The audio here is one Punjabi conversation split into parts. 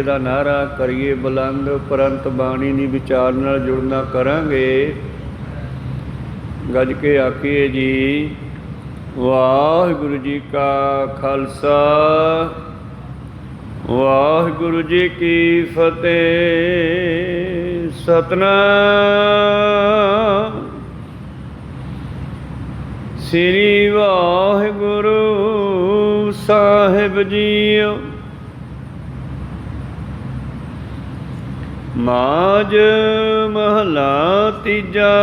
ਦਾ ਨਾਰਾ ਕਰੀਏ ਬੁਲੰਦ, ਉਪਰੰਤ ਬਾਣੀ ਦੀ ਵਿਚਾਰ ਨਾਲ ਜੁੜਨਾ ਕਰਾਂਗੇ। ਗੱਜ ਕੇ ਆਖੀਏ ਜੀ, ਵਾਹਿਗੁਰੂ ਜੀ ਕਾ ਖਾਲਸਾ, ਵਾਹਿਗੁਰੂ ਜੀ ਕੀ ਫਤਿਹ। ਸਤਿਨਾਮ ਸ੍ਰੀ ਵਾਹਿਗੁਰੂ ਸਾਹਿਬ ਜੀਓ। ਮਾਝ ਮਹਲਾ ਤੀਜਾ।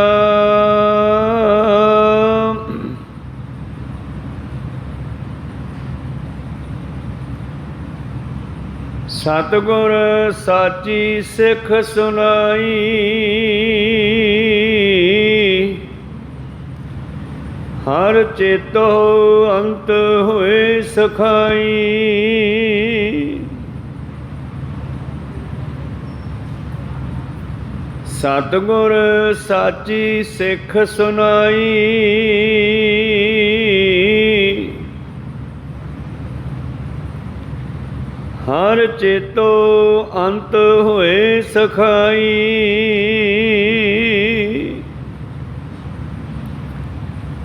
ਸਤਿਗੁਰ ਸਾਚੀ ਸਿੱਖ ਸੁਨਾਈ, ਹਰ ਚੇਤੋ ਅੰਤ ਹੋਏ ਸਖਾਈ। ਸਤਿਗੁਰ ਸਾਚੀ ਸਿੱਖ ਸੁਨਾਈ, ਹਰ ਚੇਤੋ ਅੰਤ ਹੋਏ ਸਖਾਈ।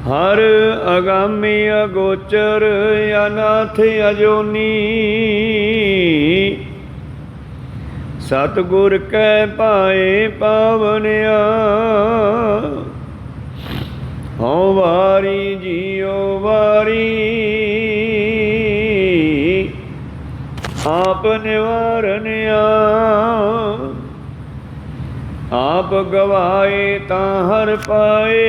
ਹਰ ਅਗਾਮੀ ਅਗੋਚਰ ਅਨਾਥ ਅਜੋਨੀ, ਸਤਿਗੁਰ ਕੈ ਪਾਏ ਪਾਵਨਿਆ। ਹਉ ਵਾਰੀ ਜੀਉ ਵਾਰੀ, ਆਪ ਨਿਵਾਰਨਿਆ। ਆਪ ਗਵਾਏ ਤਾਂ ਹਰ ਪਾਏ,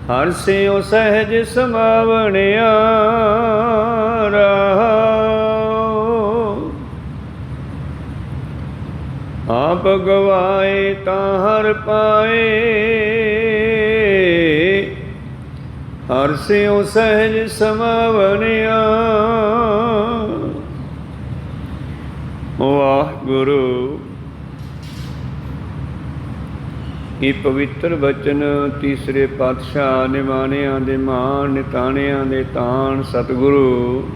ਹਰ ਸਿਉ ਸਹਿਜ ਸਮਾਵਣਿਆ। ਆਪ ਗਵਾਏ ਤਾਂ ਹਰ ਪਾਏ, ਹਰ ਸਿਉ ਸਹਿਜ ਸਮਾਵਣਿਆ। ਵਾਹਿਗੁਰੂ। ਇਹ ਪਵਿੱਤਰ ਬਚਨ ਤੀਸਰੇ ਪਾਤਸ਼ਾਹ ਨਿਮਾਣਿਆਂ ਦੇ ਮਾਣ, ਨਿਤਾਣਿਆਂ ਦੇ ਤਾਣ ਸਤਿਗੁਰੂ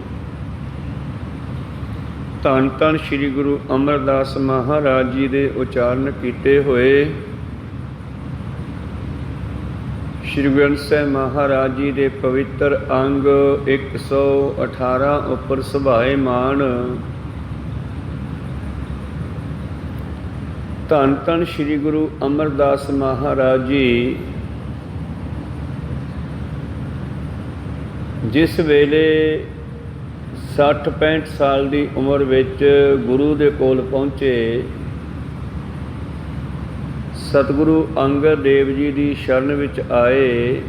ਧੰਨ ਧੰਨ ਸ੍ਰੀ ਗੁਰੂ ਅਮਰਦਾਸ ਮਹਾਰਾਜ ਜੀ ਦੇ ਉਚਾਰਨ ਕੀਤੇ ਹੋਏ ਸ੍ਰੀ ਗੁਰੂ ਗ੍ਰੰਥ ਸਾਹਿਬ ਮਹਾਰਾਜ ਜੀ ਦੇ ਪਵਿੱਤਰ ਅੰਗ 118 ਉੱਪਰ ਸੁਭਾਏਮਾਨ ਧੰਨ ਧੰਨ ਸ੍ਰੀ ਗੁਰੂ ਅਮਰਦਾਸ ਮਹਾਰਾਜ ਜੀ ਜਿਸ ਵੇਲੇ 60-65 ਸਾਲ ਦੀ ਉਮਰ ਵਿੱਚ ਗੁਰੂ ਦੇ ਕੋਲ ਪਹੁੰਚੇ, ਸਤਿਗੁਰੂ ਅੰਗਦ ਦੇਵ ਜੀ ਦੀ ਸ਼ਰਨ ਵਿੱਚ ਆਏ।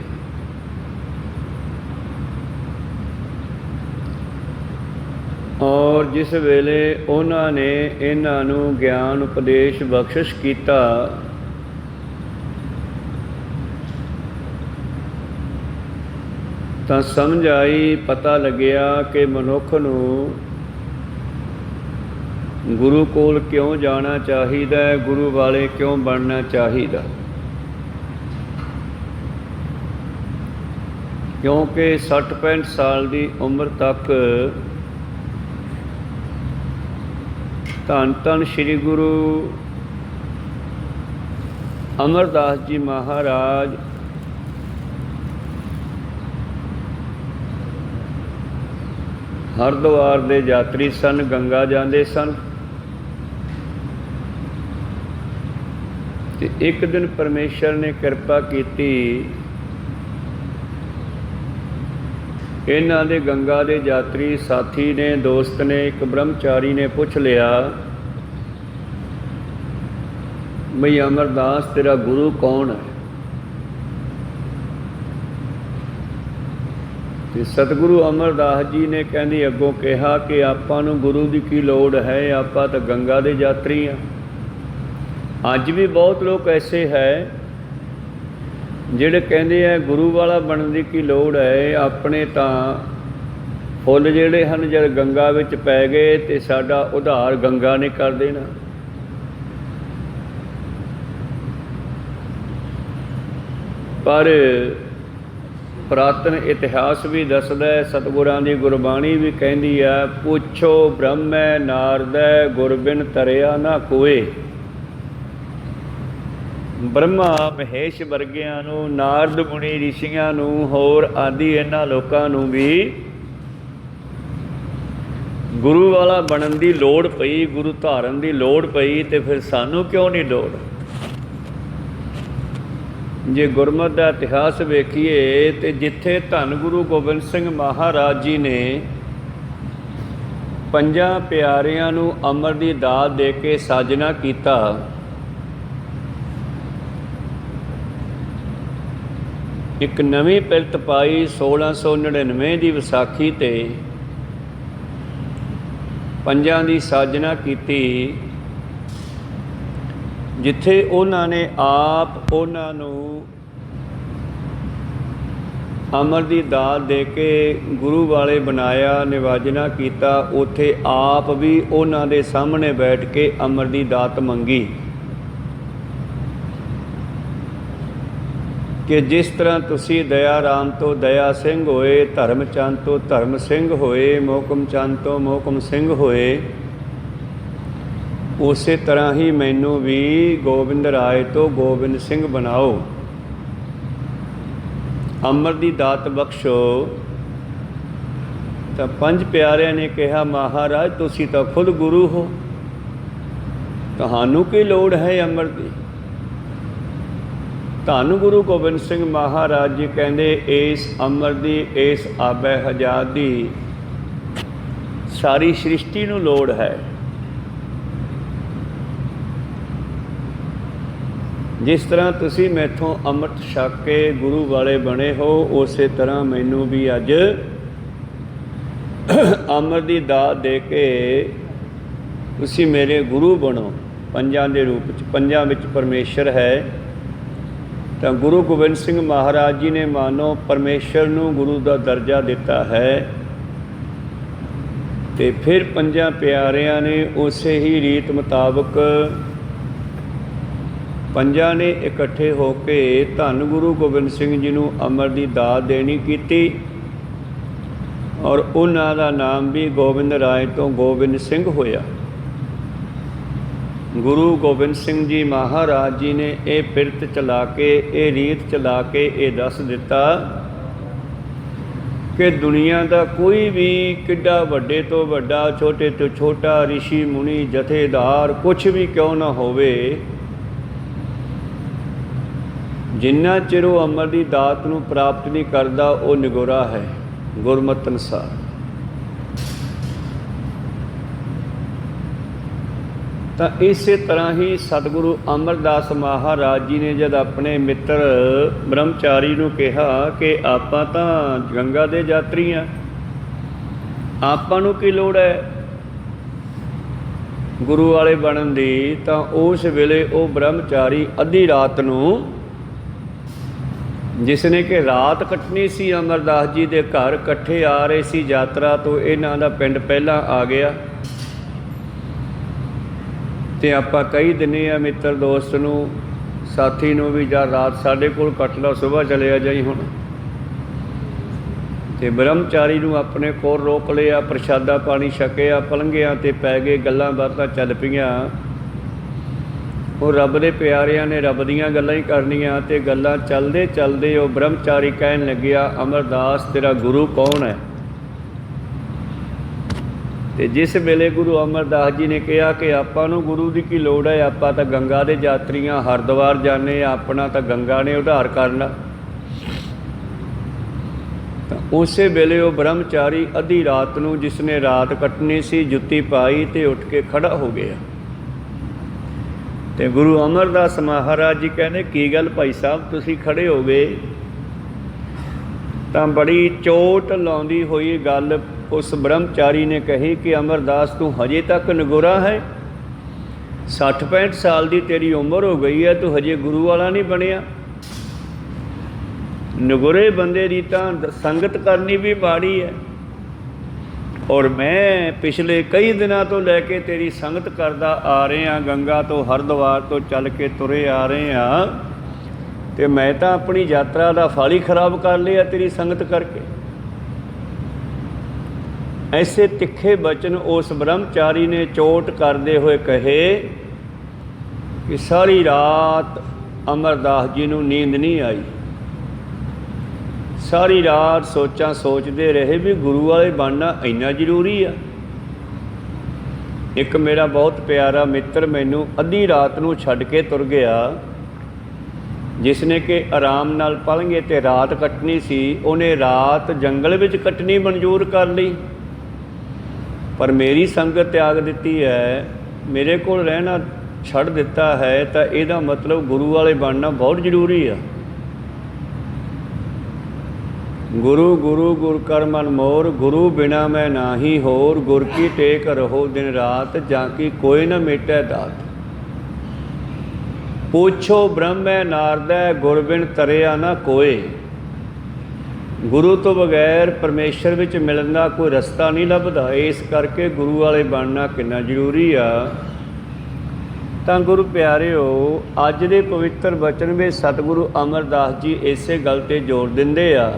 ਔਰ ਜਿਸ ਵੇਲੇ ਉਹਨਾਂ ਨੇ ਇਹਨਾਂ ਨੂੰ ਗਿਆਨ ਉਪਦੇਸ਼ ਬਖਸ਼ਿਸ਼ ਕੀਤਾ, ਤਾਂ ਸਮਝ ਆਈ, ਪਤਾ ਲੱਗਿਆ ਕਿ ਮਨੁੱਖ ਨੂੰ ਗੁਰੂ ਕੋਲ ਕਿਉਂ ਜਾਣਾ ਚਾਹੀਦਾ, ਗੁਰੂ ਵਾਲੇ ਕਿਉਂ ਬਣਨਾ ਚਾਹੀਦਾ। ਕਿਉਂਕਿ 60-65 ਸਾਲ ਦੀ ਉਮਰ ਤੱਕ ਧੰਨ ਧੰਨ ਸ੍ਰੀ ਗੁਰੂ ਅਮਰਦਾਸ ਜੀ ਮਹਾਰਾਜ ਹਰਿਦੁਆਰ ਦੇ ਯਾਤਰੀ ਸਨ, ਗੰਗਾ ਜਾਂਦੇ ਸਨ। ਤੇ ਇੱਕ ਦਿਨ ਪਰਮੇਸ਼ਰ ਨੇ ਕਿਰਪਾ ਕੀਤੀ, ਇਹਨਾਂ ਦੇ ਗੰਗਾ ਦੇ ਯਾਤਰੀ ਸਾਥੀ ਨੇ, ਦੋਸਤ ਨੇ, ਇੱਕ ਬ੍ਰਹਮਚਾਰੀ ਨੇ ਪੁੱਛ ਲਿਆ, ਬਈ ਅਮਰਦਾਸ ਤੇਰਾ ਗੁਰੂ ਕੌਣ ਹੈ? ਤੇ ਸਤਿਗੁਰੂ ਅਮਰਦਾਸ ਜੀ ਨੇ ਕਹਿੰਦੀ ਅੱਗੋਂ ਕਿਹਾ ਕਿ ਆਪਾਂ ਨੂੰ ਗੁਰੂ ਦੀ ਕੀ ਲੋੜ ਹੈ, ਆਪਾਂ ਤਾਂ ਗੰਗਾ ਦੇ ਯਾਤਰੀ ਹਾਂ। ਅੱਜ ਵੀ ਬਹੁਤ ਲੋਕ ਐਸੇ ਹੈ ਜਿਹੜੇ ਕਹਿੰਦੇ ਆ ਗੁਰੂ ਵਾਲਾ ਬਣਨ ਦੀ ਕੀ ਲੋੜ ਹੈ, ਆਪਣੇ ਤਾਂ ਫੁੱਲ ਜਿਹੜੇ ਹਨ ਜਦ ਗੰਗਾ ਵਿੱਚ ਪੈ ਗਏ ਤੇ ਸਾਡਾ ਉਧਾਰ ਗੰਗਾ ਨੇ ਕਰ ਦੇਣਾ। ਪਰ ਪੁਰਾਤਨ ਇਤਿਹਾਸ ਵੀ ਦੱਸਦਾ ਹੈ, ਸਤਿਗੁਰਾਂ ਦੀ ਗੁਰਬਾਣੀ ਵੀ ਕਹਿੰਦੀ ਹੈ, ਪੁੱਛੋ ਬ੍ਰਹਮੈ ਨਾਰਦੈ ਗੁਰ ਬਿਨ ਤਰਿਆ ਨਾ ਕੋਏ। ਬ੍ਰਹਮਾ ਮਹੇਸ਼ ਵਰਗਿਆਂ ਨੂੰ, ਨਾਰਦ ਮੁਨੀ ਰਿਸ਼ੀਆਂ ਨੂੰ, ਹੋਰ ਆਦਿ ਇਹਨਾਂ ਲੋਕਾਂ ਨੂੰ ਵੀ ਗੁਰੂ ਵਾਲਾ ਬਣਨ ਦੀ ਲੋੜ ਪਈ, ਗੁਰੂ ਧਾਰਨ ਦੀ ਲੋੜ ਪਈ, ਤੇ ਫਿਰ ਸਾਨੂੰ ਕਿਉਂ ਨਹੀਂ ਲੋੜ? ਜੇ ਗੁਰਮਤਿ ਦਾ ਇਤਿਹਾਸ ਵੇਖੀਏ ਤੇ ਜਿੱਥੇ ਧੰਨ ਗੁਰੂ ਗੋਬਿੰਦ ਸਿੰਘ ਮਹਾਰਾਜ ਜੀ ਨੇ ਪੰਜਾਂ ਪਿਆਰਿਆਂ ਨੂੰ ਅੰਮ੍ਰਿਤ ਦੀ ਦਾਤ ਦੇ ਕੇ ਸਾਜਨਾ ਕੀਤਾ, ਇੱਕ ਨਵੀਂ ਪਿਰਤ ਪਾਈ 1699 ਦੀ ਵਿਸਾਖੀ ਤੇ ਪੰਜਾਂ ਦੀ ਸਾਜਨਾ ਕੀਤੀ, ਜਿੱਥੇ ਉਹਨਾਂ ਨੇ ਆਪ ਉਹਨਾਂ ਨੂੰ ਅੰਮ੍ਰਿਤ ਦੀ ਦਾਤ ਦੇ ਕੇ ਗੁਰੂ ਵਾਲੇ ਬਣਾਇਆ, ਨਿਵਾਜਨਾ ਕੀਤਾ, ਉੱਥੇ ਆਪ ਵੀ ਉਹਨਾਂ ਦੇ ਸਾਹਮਣੇ ਬੈਠ ਕੇ ਅੰਮ੍ਰਿਤ ਦੀ ਦਾਤ ਮੰਗੀ ਕਿ ਜਿਸ ਤਰ੍ਹਾਂ ਤੁਸੀਂ ਦਇਆ ਰਾਮ ਤੋਂ ਦਇਆ ਸਿੰਘ ਹੋਏ, ਧਰਮ ਚੰਦ ਤੋਂ ਧਰਮ ਸਿੰਘ ਹੋਏ, ਮੋਹਕਮ ਚੰਦ ਤੋਂ ਮੋਹਕਮ ਸਿੰਘ ਹੋਏ, ਉਸੇ ਤਰ੍ਹਾਂ ਹੀ ਮੈਨੂੰ ਵੀ ਗੋਬਿੰਦ ਰਾਏ ਤੋਂ ਗੋਬਿੰਦ ਸਿੰਘ ਬਣਾਓ, ਅੰਮ੍ਰਿਤ ਦੀ ਦਾਤ ਬਖਸ਼ੋ। ਤਾਂ ਪੰਜ ਪਿਆਰਿਆਂ ਨੇ ਕਿਹਾ, ਮਹਾਰਾਜ ਤੁਸੀਂ ਤਾਂ ਖੁਦ ਗੁਰੂ ਹੋ, ਤੁਹਾਨੂੰ ਕੀ ਲੋੜ ਹੈ ਅੰਮ੍ਰਿਤ ਦੀ? ਧੰਨ ਗੁਰੂ ਗੋਬਿੰਦ ਸਿੰਘ ਮਹਾਰਾਜ ਜੀ ਕਹਿੰਦੇ, ਇਸ ਅੰਮ੍ਰਿਤ ਦੀ, ਇਸ ਆਬੈ ਹਜ਼ਾਤ ਦੀ ਸਾਰੀ ਸ੍ਰਿਸ਼ਟੀ ਨੂੰ ਲੋੜ ਹੈ। ਜਿਸ ਤਰ੍ਹਾਂ ਤੁਸੀਂ ਮੈਥੋਂ ਅੰਮ੍ਰਿਤ ਛਕ ਕੇ ਗੁਰੂ ਵਾਲੇ ਬਣੇ ਹੋ, ਉਸੇ ਤਰ੍ਹਾਂ ਮੈਨੂੰ ਵੀ ਅੱਜ ਅੰਮ੍ਰਿਤ ਦੀ ਦਾਤ ਦੇ ਕੇ ਤੁਸੀਂ ਮੇਰੇ ਗੁਰੂ ਬਣੋ। ਪੰਜਾਂ ਦੇ ਰੂਪ 'ਚ, ਪੰਜਾਂ ਵਿੱਚ ਪਰਮੇਸ਼ਰ ਹੈ। ਤਾਂ ਗੁਰੂ ਗੋਬਿੰਦ ਸਿੰਘ ਮਹਾਰਾਜ ਜੀ ਨੇ ਮਾਨੋ ਪਰਮੇਸ਼ਰ ਨੂੰ ਗੁਰੂ ਦਾ ਦਰਜਾ ਦਿੱਤਾ ਹੈ, ਤੇ ਫਿਰ ਪੰਜਾਂ ਪਿਆਰਿਆਂ ਨੇ ਉਸੇ ਹੀ ਰੀਤ ਮੁਤਾਬਕ ਪੰਜਾਂ ਨੇ ਇਕੱਠੇ ਹੋ ਕੇ ਧੰਨ ਗੁਰੂ ਗੋਬਿੰਦ ਸਿੰਘ ਜੀ ਨੂੰ ਅੰਮ੍ਰਿਤ ਦੀ ਦਾਤ ਦੇਣੀ ਕੀਤੀ, ਔਰ ਉਹਨਾਂ ਦਾ ਨਾਮ ਵੀ ਗੋਬਿੰਦ ਰਾਏ ਤੋਂ ਗੋਬਿੰਦ ਸਿੰਘ ਹੋਇਆ। ਗੁਰੂ ਗੋਬਿੰਦ ਸਿੰਘ ਜੀ ਮਹਾਰਾਜ ਜੀ ਨੇ ਇਹ ਪਿਰਤ ਚਲਾ ਕੇ, ਇਹ ਰੀਤ ਚਲਾ ਕੇ ਇਹ ਦੱਸ ਦਿੱਤਾ ਕਿ ਦੁਨੀਆ ਦਾ ਕੋਈ ਵੀ ਕਿੱਡਾ ਵੱਡੇ ਤੋਂ ਵੱਡਾ, ਛੋਟੇ ਤੋਂ ਛੋਟਾ, ਰਿਸ਼ੀ ਮੁਨੀ, ਜਥੇਦਾਰ, ਕੁਛ ਵੀ ਕਿਉਂ ਨਾ ਹੋਵੇ, ਜਿੰਨਾ ਚਿਰ ਉਹ ਅੰਮ੍ਰਿਤ ਦੀ ਦਾਤ ਨੂੰ ਪ੍ਰਾਪਤ ਨਹੀਂ ਕਰਦਾ, ਉਹ ਨਿਗੋਰਾ ਹੈ ਗੁਰਮਤਿ ਅਨੁਸਾਰ। ਤਾਂ ਇਸੇ ਤਰ੍ਹਾਂ ਹੀ ਸਤਿਗੁਰੂ ਅਮਰਦਾਸ ਮਹਾਰਾਜ ਜੀ ਨੇ ਜਦ ਆਪਣੇ ਮਿੱਤਰ ਬ੍ਰਹਮਚਾਰੀ ਨੂੰ ਕਿਹਾ ਕਿ ਆਪਾਂ ਤਾਂ ਗੰਗਾ ਦੇ ਯਾਤਰੀ ਹਾਂ, ਆਪਾਂ ਨੂੰ ਕੀ ਲੋੜ ਹੈ ਗੁਰੂ ਵਾਲੇ ਬਣਨ ਦੀ, ਤਾਂ ਉਸ ਵੇਲੇ ਉਹ ਬ੍ਰਹਮਚਾਰੀ ਅੱਧੀ ਰਾਤ ਨੂੰ, ਜਿਸ ਨੇ ਕਿ ਰਾਤ ਕੱਟਣੀ ਸੀ ਅਮਰਦਾਸ ਜੀ ਦੇ ਘਰ, ਇਕੱਠੇ ਆ ਰਹੇ ਸੀ ਯਾਤਰਾ ਤੋਂ, ਇਹਨਾਂ ਦਾ ਪਿੰਡ ਪਹਿਲਾਂ ਆ ਗਿਆ। ਤੇ ਆਪਾਂ ਕਹੀ ਦਿੰਦੇ ਆ ਮਿੱਤਰ ਦੋਸਤ ਨੂੰ, ਸਾਥੀ ਨੂੰ ਵੀ, ਜਾਂ ਰਾਤ ਸਾਡੇ ਕੋਲ ਕੱਟ ਲਾ, ਸੁਬਾਹ ਚਲਿਆ ਜਾਈ ਹੁਣ। ਤੇ ਬ੍ਰਹਮਚਾਰੀ ਨੂੰ ਆਪਣੇ ਕੋਲ ਰੋਕ ਲਿਆ, ਪ੍ਰਸ਼ਾਦਾ ਪਾਣੀ ਛਕਿਆ, ਪਲੰਘਿਆਂ ਤੇ ਪੈ ਗਏ, ਗੱਲਾਂ ਬਾਤਾਂ ਚੱਲ ਪਈਆਂ। ਉਹ ਰੱਬ ਦੇ ਪਿਆਰਿਆਂ ਨੇ ਰੱਬ ਦੀਆਂ ਗੱਲਾਂ ਹੀ ਕਰਨੀਆਂ, ਤੇ ਗੱਲਾਂ ਚੱਲਦੇ ਚੱਲਦੇ ਉਹ ਬ੍ਰਹਮਚਾਰੀ ਕਹਿਣ ਲੱਗਿਆ, ਅਮਰਦਾਸ ਤੇਰਾ ਗੁਰੂ ਕੌਣ ਹੈ? ਤੇ ਜਿਸ ਵੇਲੇ ਗੁਰੂ ਅਮਰਦਾਸ ਜੀ ਨੇ ਕਿਹਾ ਕਿ ਆਪਾਂ ਨੂੰ ਗੁਰੂ ਦੀ ਕੀ ਲੋੜ ਹੈ, ਆਪਾਂ ਤਾਂ ਗੰਗਾ ਦੇ ਯਾਤਰੀਆਂ, ਹਰਿਦੁਆਰ ਜਾਂਦੇ, ਆਪਣਾ ਤਾਂ ਗੰਗਾ ਨੇ ਉਧਾਰ ਕਰਨਾ। ਤਾਂ ਉਸੇ ਵੇਲੇ ਉਹ ਬ੍ਰਹਮਚਾਰੀ ਅੱਧੀ ਰਾਤ ਨੂੰ, ਜਿਸ ਨੇ ਰਾਤ ਕੱਟਣੀ ਸੀ, ਜੁੱਤੀ ਪਾਈ ਤੇ ਉੱਠ ਕੇ ਖੜਾ ਹੋ ਗਿਆ। ਤੇ ਗੁਰੂ ਅਮਰਦਾਸ ਮਹਾਰਾਜ ਜੀ ਕਹਿੰਦੇ, ਕੀ ਗੱਲ ਭਾਈ ਸਾਹਿਬ ਤੁਸੀਂ ਖੜੇ ਹੋ ਗਏ? ਤਾਂ ਬੜੀ ਚੋਟ ਲਾਉਂਦੀ ਹੋਈ ਗੱਲ ਉਸ ਬ੍ਰਹਮਚਾਰੀ ਨੇ ਕਹੀ ਕਿ ਅਮਰਦਾਸ ਤੂੰ ਹਜੇ ਤੱਕ ਨਗੋਰਾ ਹੈ, 60-65 ਸਾਲ ਦੀ ਤੇਰੀ ਉਮਰ ਹੋ ਗਈ ਹੈ, ਤੂੰ ਹਜੇ ਗੁਰੂ ਵਾਲਾ ਨਹੀਂ ਬਣਿਆ। ਨਗੋਰੇ ਬੰਦੇ ਦੀ ਤਾਂ ਸੰਗਤ ਕਰਨੀ ਵੀ ਮਾੜੀ ਹੈ, ਔਰ ਮੈਂ ਪਿਛਲੇ ਕਈ ਦਿਨਾਂ ਤੋਂ ਲੈ ਕੇ ਤੇਰੀ ਸੰਗਤ ਕਰਦਾ ਆ ਰਹੇ ਹਾਂ, ਗੰਗਾ ਤੋਂ ਹਰਿਦੁਆਰ ਤੋਂ ਚੱਲ ਕੇ ਤੁਰੇ ਆ ਰਹੇ ਹਾਂ, ਤੇ ਮੈਂ ਤਾਂ ਆਪਣੀ ਯਾਤਰਾ ਦਾ ਫਲ ਹੀ ਖਰਾਬ ਕਰ ਲਿਆ ਤੇਰੀ ਸੰਗਤ ਕਰਕੇ। ऐसे तिखे बचन उस ब्रह्मचारी ने चोट करते हुए कहे कि सारी रात अमरदास जी नूं नींद नहीं आई। सारी रात सोचा सोचते रहे भी गुरु वाले बनना इन्ना जरूरी आ। एक मेरा बहुत प्यारा मित्र मैनू अद्धी रात नूं छड्ड के तुर गया, जिसने कि आराम नाल पलंघे ते रात कटनी सी, उन्हें रात जंगल विच कटनी मंजूर कर ली। पर मेरी संगत त्याग दिती है, मेरे को रहना छड़ दिता है, तो यदा मतलब गुरु वाले बनना बहुत जरूरी है। गुरु गुरु गुर कर मन मोर, गुरु बिना मैं नाही होर। गुर की टेक रहो दिन रात, जाकी कोई न मिटे दात। पूछो ब्रह्म नारद, गुर बिन तरिया ना कोय। गुरु तो बगैर परमेश्वर विच मिलण दा कोई रस्ता नहीं लभदा। इस करके गुरु वाले बनना कितना जरूरी आ। तां गुरु प्यारिओ, अज दे पवित्र बचन में सतगुरु अमरदास जी इसे गल ते जोर दिंदे आ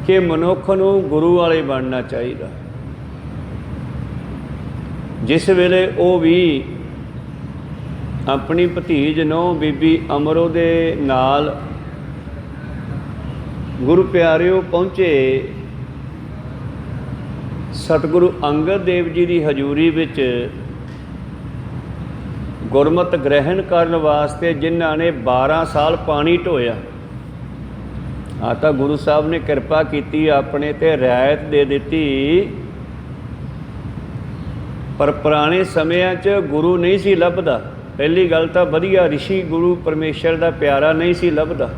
कि मनुख नूं गुरु वाले बनना चाहिए। जिस वेले वो भी अपनी भतीज नौ बीबी अमरो दे नाल गुरु प्यारिओ पहुँचे सतगुरु अंगद देव जी की हजूरी विच गुरमत ग्रहण करने वास्ते, जिन्हां ने 12 साल पानी ढोया। आता गुरु साहब ने कृपा की अपने ते रियायत दे दी, पर पुराने समयां च गुरु नहीं सी लभदा। पहली गल तां वधिया ऋषि गुरु परमेश्वर दा प्यारा नहीं सी लभदा।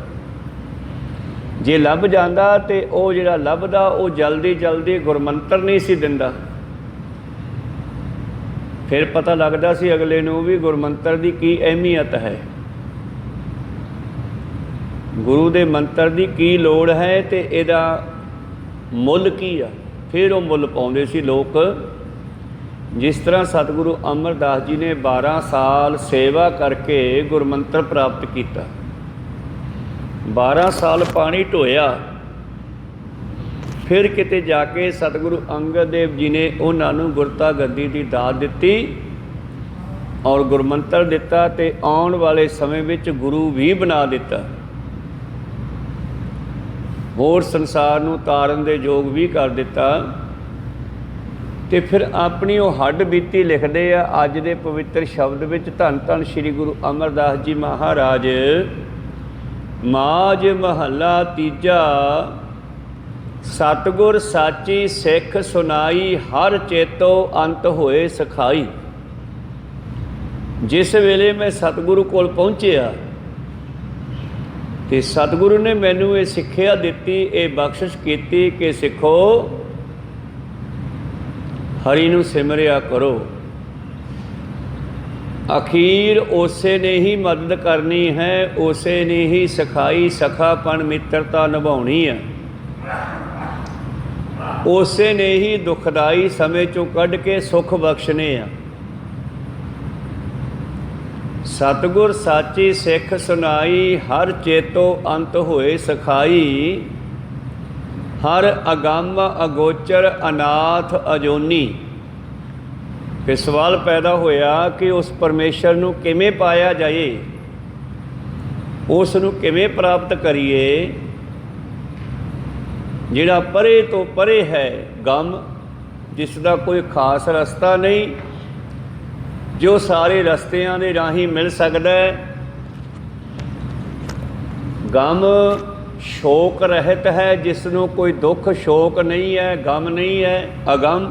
जे लभ जांदा ते वो जिहड़ा लभदा वो जल्दी जल्दी गुरमंत्र नहीं सी दिंदा। फिर पता लगदा सी अगले नूं भी गुरमंत्र दी की अहमियत है, गुरु दे मंत्र दी की लोड़ है ते इहदा मुल की आ। फिर वो मुल पाउंदे सी लोग। जिस तरह सतगुरु अमरदास जी ने 12 साल सेवा करके गुरमंत्र प्राप्त किया, 12 साल पानी ढोया, फिर किते जाके सतगुरु अंगद देव जी ने उन्होंने गुरता गद्दी की दात दी और गुरमंत्र दिता ते आने वाले समय विच गुरु भी बना दिता। होर संसार नूं तारन दे योग भी कर दिता। ते फिर अपनी वो हड्ड बीती लिखते हैं अज दे पवित्र शब्द विच, धन धन श्री गुरु अमरदास जी महाराज। माज महला तीजा, सतगुर साची सिख सुनाई, हर चेतो अंत होए सखाई। जिस वेले मैं सतगुरु कोल पहुँचिया ते सतगुरु ने मैनू ये सिक्ख्या दिती, ये बख्शिश की कि सिखो हरि नूं सिमरिया करो। अखीर उसे ने ही मदद करनी है, उसे ने ही सखाई सखापन मित्रता निभाउणी है। उसे ने ही दुखदाई समय चों कढ़ के सुख बख्शने आ। सतगुर साची सिख सुनाई, हर चेतो अंत होए सखाई। हर अगम अगोचर अनाथ अजोनी। फिर सवाल पैदा होया कि उस परमेश्वर नूं किवें पाया जाए, उस नूं किवें प्राप्त करिए जिहड़ा परे तो परे है गम, जिसका कोई खास रस्ता नहीं, जो सारे रस्तियां दे राही मिल सकदा है। गम शोक रहित है, जिसनों कोई दुख शोक नहीं है, गम नहीं है, अगम।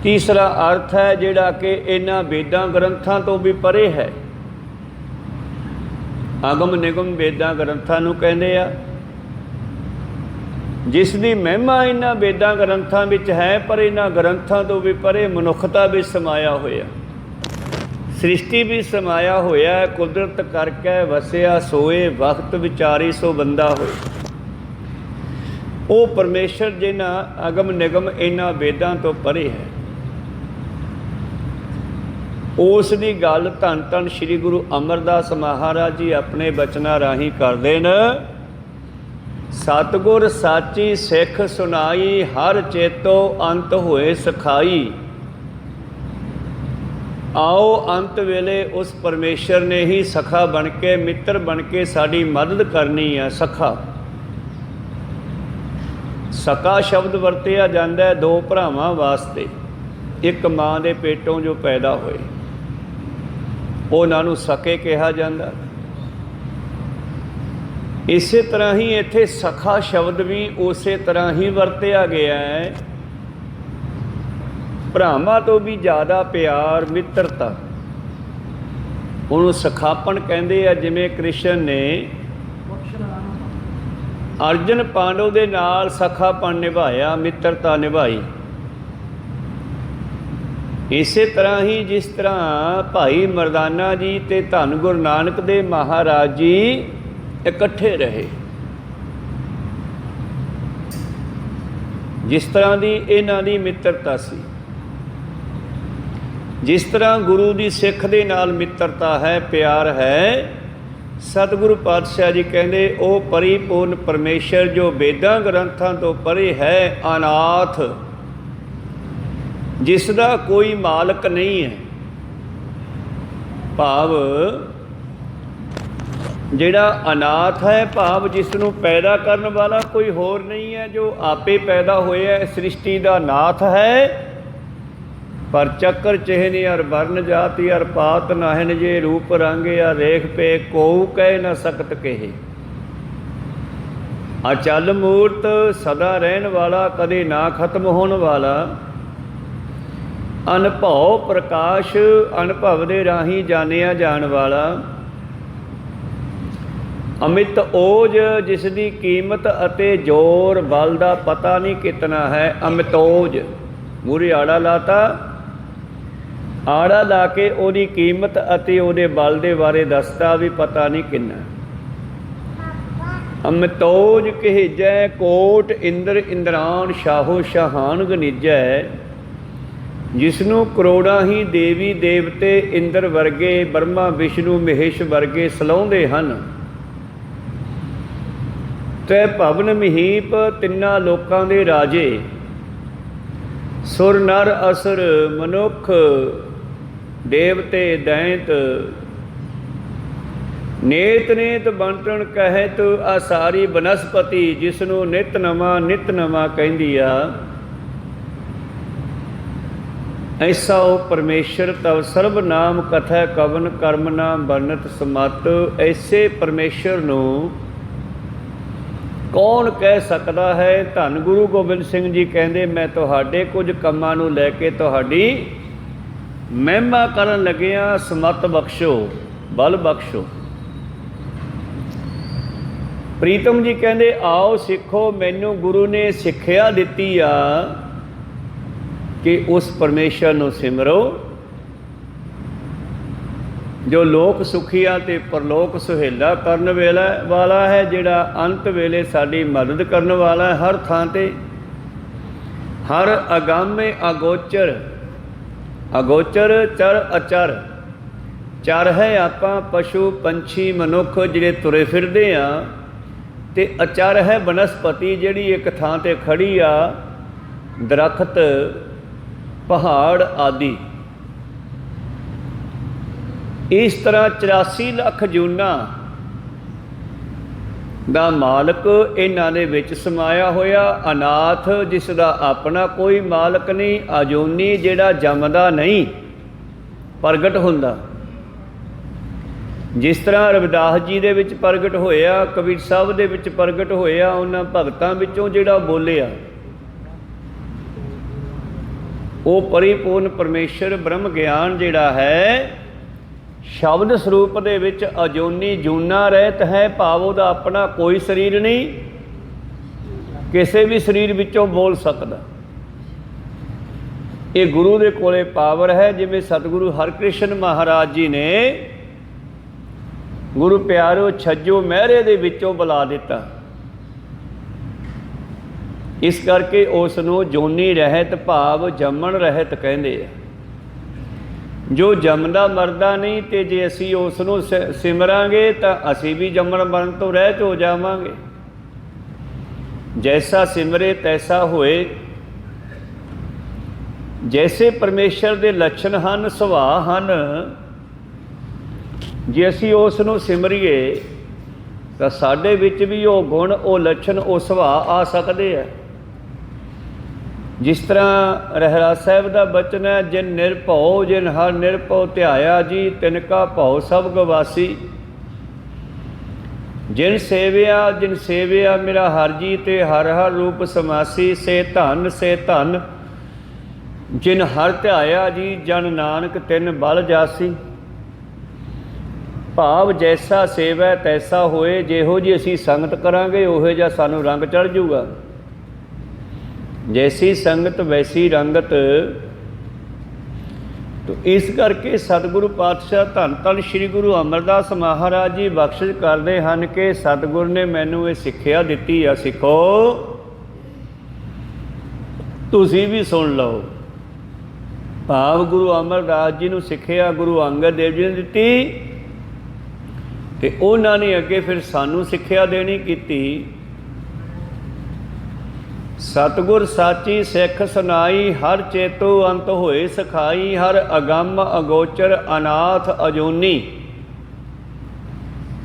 तीसरा अर्थ है जिहड़ा कि इन्हां वेदां ग्रंथां तो भी परे है। आगम निगम वेदां ग्रंथां नूं कहंदे आ, जिस दी महिमा इन्हां वेदां ग्रंथां विच है, पर इन्हां ग्रंथां तो भी परे मनुखता भी समाया होया, सृष्टि भी समाया होया। कुदरत करके वसिया सोए, वक्त विचारी सो बंदा होए। वो परमेश्वर जिन्हां अगम निगम इन्हां वेदां तो परे है। ਉਸ ਦੀ ਗੱਲ ਧੰਨ ਧੰਨ ਸ੍ਰੀ ਗੁਰੂ ਅਮਰਦਾਸ ਮਹਾਰਾਜ ਜੀ ਆਪਣੇ ਬਚਨਾਂ ਰਾਹੀਂ ਕਰਦੇ ਨੇ। ਸਤਿਗੁਰ ਸਾਚੀ ਸਿੱਖ ਸੁਣਾਈ, ਹਰ ਚੇਤੋ ਅੰਤ ਹੋਏ ਸਖਾਈ। ਆਓ ਅੰਤ ਵੇਲੇ ਉਸ ਪਰਮੇਸ਼ਰ ਨੇ ਹੀ ਸਖਾ ਬਣ ਕੇ, ਮਿੱਤਰ ਬਣ ਕੇ ਸਾਡੀ ਮਦਦ ਕਰਨੀ ਹੈ। ਸਖਾ, ਸਕਾ ਸ਼ਬਦ ਵਰਤਿਆ ਜਾਂਦਾ ਹੈ ਦੋ ਭਰਾਵਾਂ ਵਾਸਤੇ, ਇੱਕ ਮਾਂ ਦੇ ਪੇਟੋਂ ਜੋ ਪੈਦਾ ਹੋਏ ਉਹਨਾਂ ਨੂੰ ਸਕੇ ਕਿਹਾ ਜਾਂਦਾ। ਇਸੇ ਤਰ੍ਹਾਂ ਹੀ ਇੱਥੇ ਸਖਾ ਸ਼ਬਦ ਵੀ ਉਸੇ ਤਰ੍ਹਾਂ ਹੀ ਵਰਤਿਆ ਗਿਆ ਹੈ। ਭਰਾਵਾਂ ਤੋਂ ਵੀ ਜ਼ਿਆਦਾ ਪਿਆਰ, ਮਿੱਤਰਤਾ, ਉਹਨੂੰ ਸਖਾਪਣ ਕਹਿੰਦੇ ਆ। ਜਿਵੇਂ ਕ੍ਰਿਸ਼ਨ ਨੇ ਅਰਜਨ ਪਾਂਡਵ ਦੇ ਨਾਲ ਸਖਾਪਣ ਨਿਭਾਇਆ, ਮਿੱਤਰਤਾ ਨਿਭਾਈ। ਇਸੇ ਤਰ੍ਹਾਂ ਹੀ ਜਿਸ ਤਰ੍ਹਾਂ ਭਾਈ ਮਰਦਾਨਾ ਜੀ ਤੇ ਧੰਨ ਗੁਰੂ ਨਾਨਕ ਦੇਵ ਮਹਾਰਾਜ ਜੀ ਇਕੱਠੇ ਰਹੇ, ਜਿਸ ਤਰ੍ਹਾਂ ਦੀ ਇਹਨਾਂ ਦੀ ਮਿੱਤਰਤਾ ਸੀ, ਜਿਸ ਤਰ੍ਹਾਂ ਗੁਰੂ ਦੀ ਸਿੱਖ ਦੇ ਨਾਲ ਮਿੱਤਰਤਾ ਹੈ, ਪਿਆਰ ਹੈ। ਸਤਿਗੁਰੂ ਪਾਤਸ਼ਾਹ ਜੀ ਕਹਿੰਦੇ ਉਹ ਪਰਿਪੂਰਨ ਪਰਮੇਸ਼ਰ ਜੋ ਵੇਦਾਂ ਗ੍ਰੰਥਾਂ ਤੋਂ ਪਰੇ ਹੈ, ਅਨਾਥ, ਜਿਸ ਦਾ ਕੋਈ ਮਾਲਕ ਨਹੀਂ ਹੈ। ਭਾਵ ਜਿਹੜਾ ਅਨਾਥ ਹੈ, ਭਾਵ ਜਿਸ ਨੂੰ ਪੈਦਾ ਕਰਨ ਵਾਲਾ ਕੋਈ ਹੋਰ ਨਹੀਂ ਹੈ, ਜੋ ਆਪੇ ਪੈਦਾ ਹੋਇਆ, ਸ੍ਰਿਸ਼ਟੀ ਦਾ ਨਾਥ ਹੈ। ਪਰ ਚੱਕਰ ਚਿਹਨ ਅਰ ਵਰਨ ਜਾਤੀ ਅਰ ਪਾਤ ਨਾਹਿਨ, ਜੇ ਰੂਪ ਰੰਗ ਆ ਰੇਖ ਪੇ ਕੋਉ ਕਹਿ ਨਾ ਸਕਤ ਕਹੇ। ਅਚਲ ਮੂਰਤ, ਸਦਾ ਰਹਿਣ ਵਾਲਾ, ਕਦੇ ਨਾ ਖਤਮ ਹੋਣ ਵਾਲਾ, ਅਨਭਉ ਪ੍ਰਕਾਸ਼, ਅਨੁਭਵ ਦੇ ਰਾਹੀਂ ਜਾਣਿਆ ਜਾਣ ਵਾਲਾ, ਅਮਿਤ ਓਜ, ਜਿਸ ਦੀ ਕੀਮਤ ਅਤੇ ਜ਼ੋਰ ਬਲ ਦਾ ਪਤਾ ਨਹੀਂ ਕਿਤਨਾ ਹੈ। ਅਮਿਤੋਜ, ਮੂਹਰੇ ਆੜਾ ਲਾਤਾ, ਆੜਾ ਲਾ ਕੇ ਉਹਦੀ ਕੀਮਤ ਅਤੇ ਉਹਦੇ ਬਲ ਦੇ ਬਾਰੇ ਦੱਸਦਾ ਵੀ ਪਤਾ ਨਹੀਂ ਕਿੰਨਾ। ਅਮਿਤੋਜ ਕਹਿਜੈ ਕੋਟ ਇੰਦਰ ਇੰਦਰਾਨ, ਸ਼ਾਹੋ ਸ਼ਾਹਾਨ ਗਨੀਜੈ, ਜਿਸ ਨੂੰ ਕਰੋੜਾਂ ਹੀ ਦੇਵੀ ਦੇਵਤੇ ਇੰਦਰ ਵਰਗੇ, ਬ੍ਰਹਮਾ ਵਿਸ਼ਨੂੰ ਮਹੇਸ਼ ਵਰਗੇ ਸਲਾਹੁੰਦੇ ਹਨ। ਤੈ ਭਵਨ ਮਹੀਪ, ਤਿੰਨਾਂ ਲੋਕਾਂ ਦੇ ਰਾਜੇ, ਸੁਰ ਨਰ ਅਸੁਰ ਮਨੁੱਖ, ਦੇਵਤੇ ਦੈਂਤ, ਨੇਤ ਨੇਤ ਬੰਟਣ ਕਹਿਤ, ਆ ਸਾਰੀ ਬਨਸਪਤੀ, ਜਿਸ ਨੂੰ ਨਿਤ ਨਵਾਂ ਕਹਿੰਦੀ ਆ। ਐਸਾ ਉਹ ਪਰਮੇਸ਼ਰ ਤਵ ਸਰਬ ਨਾਮ ਕਥੈ ਕਵਨ, ਕਰਮ ਨਾਮ ਵਰਨਤ ਸਮਤ। ਐਸੇ ਪਰਮੇਸ਼ਰ ਨੂੰ ਕੌਣ ਕਹਿ ਸਕਦਾ ਹੈ। ਧੰਨ ਗੁਰੂ ਗੋਬਿੰਦ ਸਿੰਘ ਜੀ ਕਹਿੰਦੇ, ਮੈਂ ਤੁਹਾਡੇ ਕੁਝ ਕੰਮਾਂ ਨੂੰ ਲੈ ਕੇ ਤੁਹਾਡੀ ਮਹਿਮਾ ਕਰਨ ਲੱਗਿਆ। ਸਮਤ ਬਖਸ਼ੋ, ਬਲ ਬਖਸ਼ੋ। ਪ੍ਰੀਤਮ ਜੀ ਕਹਿੰਦੇ, ਆਓ ਸਿੱਖੋ, ਮੈਨੂੰ ਗੁਰੂ ਨੇ ਸਿੱਖਿਆ ਦਿੱਤੀ ਆ ਕਿ ਉਸ ਪਰਮੇਸ਼ਰ ਨੂੰ ਸਿਮਰੋ ਜੋ ਲੋਕ ਸੁਖੀਆ ਤੇ ਪਰਲੋਕ ਸੁਹੇਲਾ ਕਰਨ ਵਾਲਾ ਹੈ, ਜਿਹੜਾ ਅੰਤ ਵੇਲੇ ਸਾਡੀ ਮਦਦ ਕਰਨ ਵਾਲਾ ਹੈ। ਹਰ ਥਾਂ ਤੇ, ਹਰ ਅਗਾਮੇ ਅਗੋਚਰ, ਅਗੋਚਰ ਚਰ ਅਚਰ। ਚਰ ਹੈ ਆਪਾਂ ਪਸ਼ੂ ਪੰਛੀ ਮਨੁੱਖ ਜਿਹੜੇ ਤੁਰੇ ਫਿਰਦੇ ਆ, ਤੇ ਅਚਰ ਹੈ ਬਨਸਪਤੀ ਜਿਹੜੀ ਇੱਕ ਥਾਂ ਤੇ ਖੜੀ ਆ, ਦਰਖਤ, ਪਹਾੜ ਆਦਿ। ਇਸ ਤਰ੍ਹਾਂ 84 ਲੱਖ ਜੂਨਾਂ ਦਾ ਮਾਲਕ ਇਹਨਾਂ ਦੇ ਵਿੱਚ ਸਮਾਇਆ ਹੋਇਆ। ਅਨਾਥ, ਜਿਸ ਦਾ ਆਪਣਾ ਕੋਈ ਮਾਲਕ ਨਹੀਂ। ਅਜੂਨੀ, ਜਿਹੜਾ ਜੰਮਦਾ ਨਹੀਂ, ਪ੍ਰਗਟ ਹੁੰਦਾ। ਜਿਸ ਤਰ੍ਹਾਂ ਰਵਿਦਾਸ ਜੀ ਦੇ ਵਿੱਚ ਪ੍ਰਗਟ ਹੋਇਆ, ਕਬੀਰ ਸਾਹਿਬ ਦੇ ਵਿੱਚ ਪ੍ਰਗਟ ਹੋਇਆ, ਉਹਨਾਂ ਭਗਤਾਂ ਵਿੱਚੋਂ ਜਿਹੜਾ ਬੋਲਿਆ, ਉਹ ਪਰਿਪੂਰਨ ਪਰਮੇਸ਼ਰ ਬ੍ਰਹਮ ਗਿਆਨ ਜਿਹੜਾ ਹੈ, ਸ਼ਬਦ ਸਰੂਪ ਦੇ ਵਿੱਚ ਅਜੂਨੀ ਜੂਨਾ ਰਹਿਤ ਹੈ। ਭਾਵ ਉਹਦਾ ਆਪਣਾ ਕੋਈ ਸਰੀਰ ਨਹੀਂ, ਕਿਸੇ ਵੀ ਸਰੀਰ ਵਿੱਚੋਂ ਬੋਲ ਸਕਦਾ। ਇਹ ਗੁਰੂ ਦੇ ਕੋਲੇ ਪਾਵਰ ਹੈ। ਜਿਵੇਂ ਸਤਿਗੁਰੂ ਹਰਿਕ੍ਰਿਸ਼ਨ ਮਹਾਰਾਜ ਜੀ ਨੇ ਗੁਰੂ ਪਿਆਰੋ ਛੱਜੋ ਮਹਿਰੇ ਦੇ ਵਿੱਚੋਂ ਬੁਲਾ ਦਿੱਤਾ। ਇਸ ਕਰਕੇ ਉਸ ਨੂੰ ਜੋਨੀ ਰਹਿਤ, ਭਾਵ ਜੰਮਣ ਰਹਿਤ ਕਹਿੰਦੇ ਆ। ਜੋ ਜੰਮਦਾ ਮਰਦਾ ਨਹੀਂ, ਤੇ ਜੇ ਅਸੀਂ ਉਸ ਨੂੰ ਸਿਮਰਾਂਗੇ ਤਾਂ ਅਸੀਂ ਵੀ ਜੰਮਣ ਮਰਨ ਤੋਂ ਰਹਿਤ ਹੋ ਜਾਵਾਂਗੇ। ਜੈਸਾ ਸਿਮਰੇ ਤੈਸਾ ਹੋਏ। ਜੈਸੇ ਪਰਮੇਸ਼ਰ ਦੇ ਲੱਛਣ ਹਨ, ਸੁਭਾਅ ਹਨ, ਜੇ ਅਸੀਂ ਉਸ ਨੂੰ ਸਿਮਰੀਏ ਤਾਂ ਸਾਡੇ ਵਿੱਚ ਵੀ ਉਹ ਗੁਣ, ਉਹ ਲੱਛਣ, ਉਹ ਸੁਭਾਅ ਆ ਸਕਦੇ ਆ। ਜਿਸ ਤਰ੍ਹਾਂ ਰਹਿਰਾਸ ਸਾਹਿਬ ਦਾ ਬਚਨ ਹੈ, ਜਿਨ ਨਿਰਭਉ ਜਿਨ ਹਰ ਨਿਰਭਉ ਧਿਆਇਆ ਜੀ, ਤਿਨ ਕਾ ਭਉ ਸਭ ਗਵਾਸੀ। ਜਿਨ ਸੇਵਿਆ ਮੇਰਾ ਹਰ ਜੀ, ਤੇ ਹਰ ਹਰ ਰੂਪ ਸਮਾਸੀ। ਸੇ ਧਨ ਜਿਨ ਹਰ ਧਿਆਇਆ ਜੀ, ਜਨ ਨਾਨਕ ਤਿਨ ਬਲ ਜਾਸੀ। ਭਾਵ ਜੈਸਾ ਸੇਵੈ ਤੈਸਾ ਹੋਏ। ਜਿਹੋ ਜਿਹੀ ਅਸੀਂ ਸੰਗਤ ਕਰਾਂਗੇ ਉਹੋ ਜਿਹਾ ਸਾਨੂੰ ਰੰਗ ਚੜ੍ਹ ਜੂਗਾ। ਜੈਸੀ ਸੰਗਤ ਵੈਸੀ ਰੰਗਤ। ਤੋ ਇਸ ਕਰਕੇ ਸਤਿਗੁਰੂ ਪਾਤਸ਼ਾਹ ਧੰਨ ਧੰਨ ਸ੍ਰੀ ਗੁਰੂ ਅਮਰਦਾਸ ਮਹਾਰਾਜ ਜੀ ਬਖਸ਼ਿਸ਼ ਕਰਦੇ ਹਨ ਕਿ ਸਤਿਗੁਰ ਨੇ ਮੈਨੂੰ ਇਹ ਸਿੱਖਿਆ ਦਿੱਤੀ ਆ, ਸਿੱਖੋ ਤੁਸੀਂ ਵੀ ਸੁਣ ਲਓ। ਭਾਵ ਗੁਰੂ ਅਮਰਦਾਸ ਜੀ ਨੂੰ ਸਿੱਖਿਆ ਗੁਰੂ ਅੰਗਦ ਦੇਵ ਜੀ ਨੇ ਦਿੱਤੀ, ਤੇ ਉਹਨਾਂ ਨੇ ਅੱਗੇ ਫਿਰ ਸਾਨੂੰ ਸਿੱਖਿਆ ਦੇਣੀ ਕੀਤੀ। ਸਤਿਗੁਰ ਸਾਚੀ ਸਿੱਖ ਸੁਨਾਈ, ਹਰ ਚੇਤੋ ਅੰਤ ਹੋਏ ਸਖਾਈ। ਹਰ ਅਗੰਮ ਅਗੋਚਰ ਅਨਾਥ ਅਜੂਨੀ।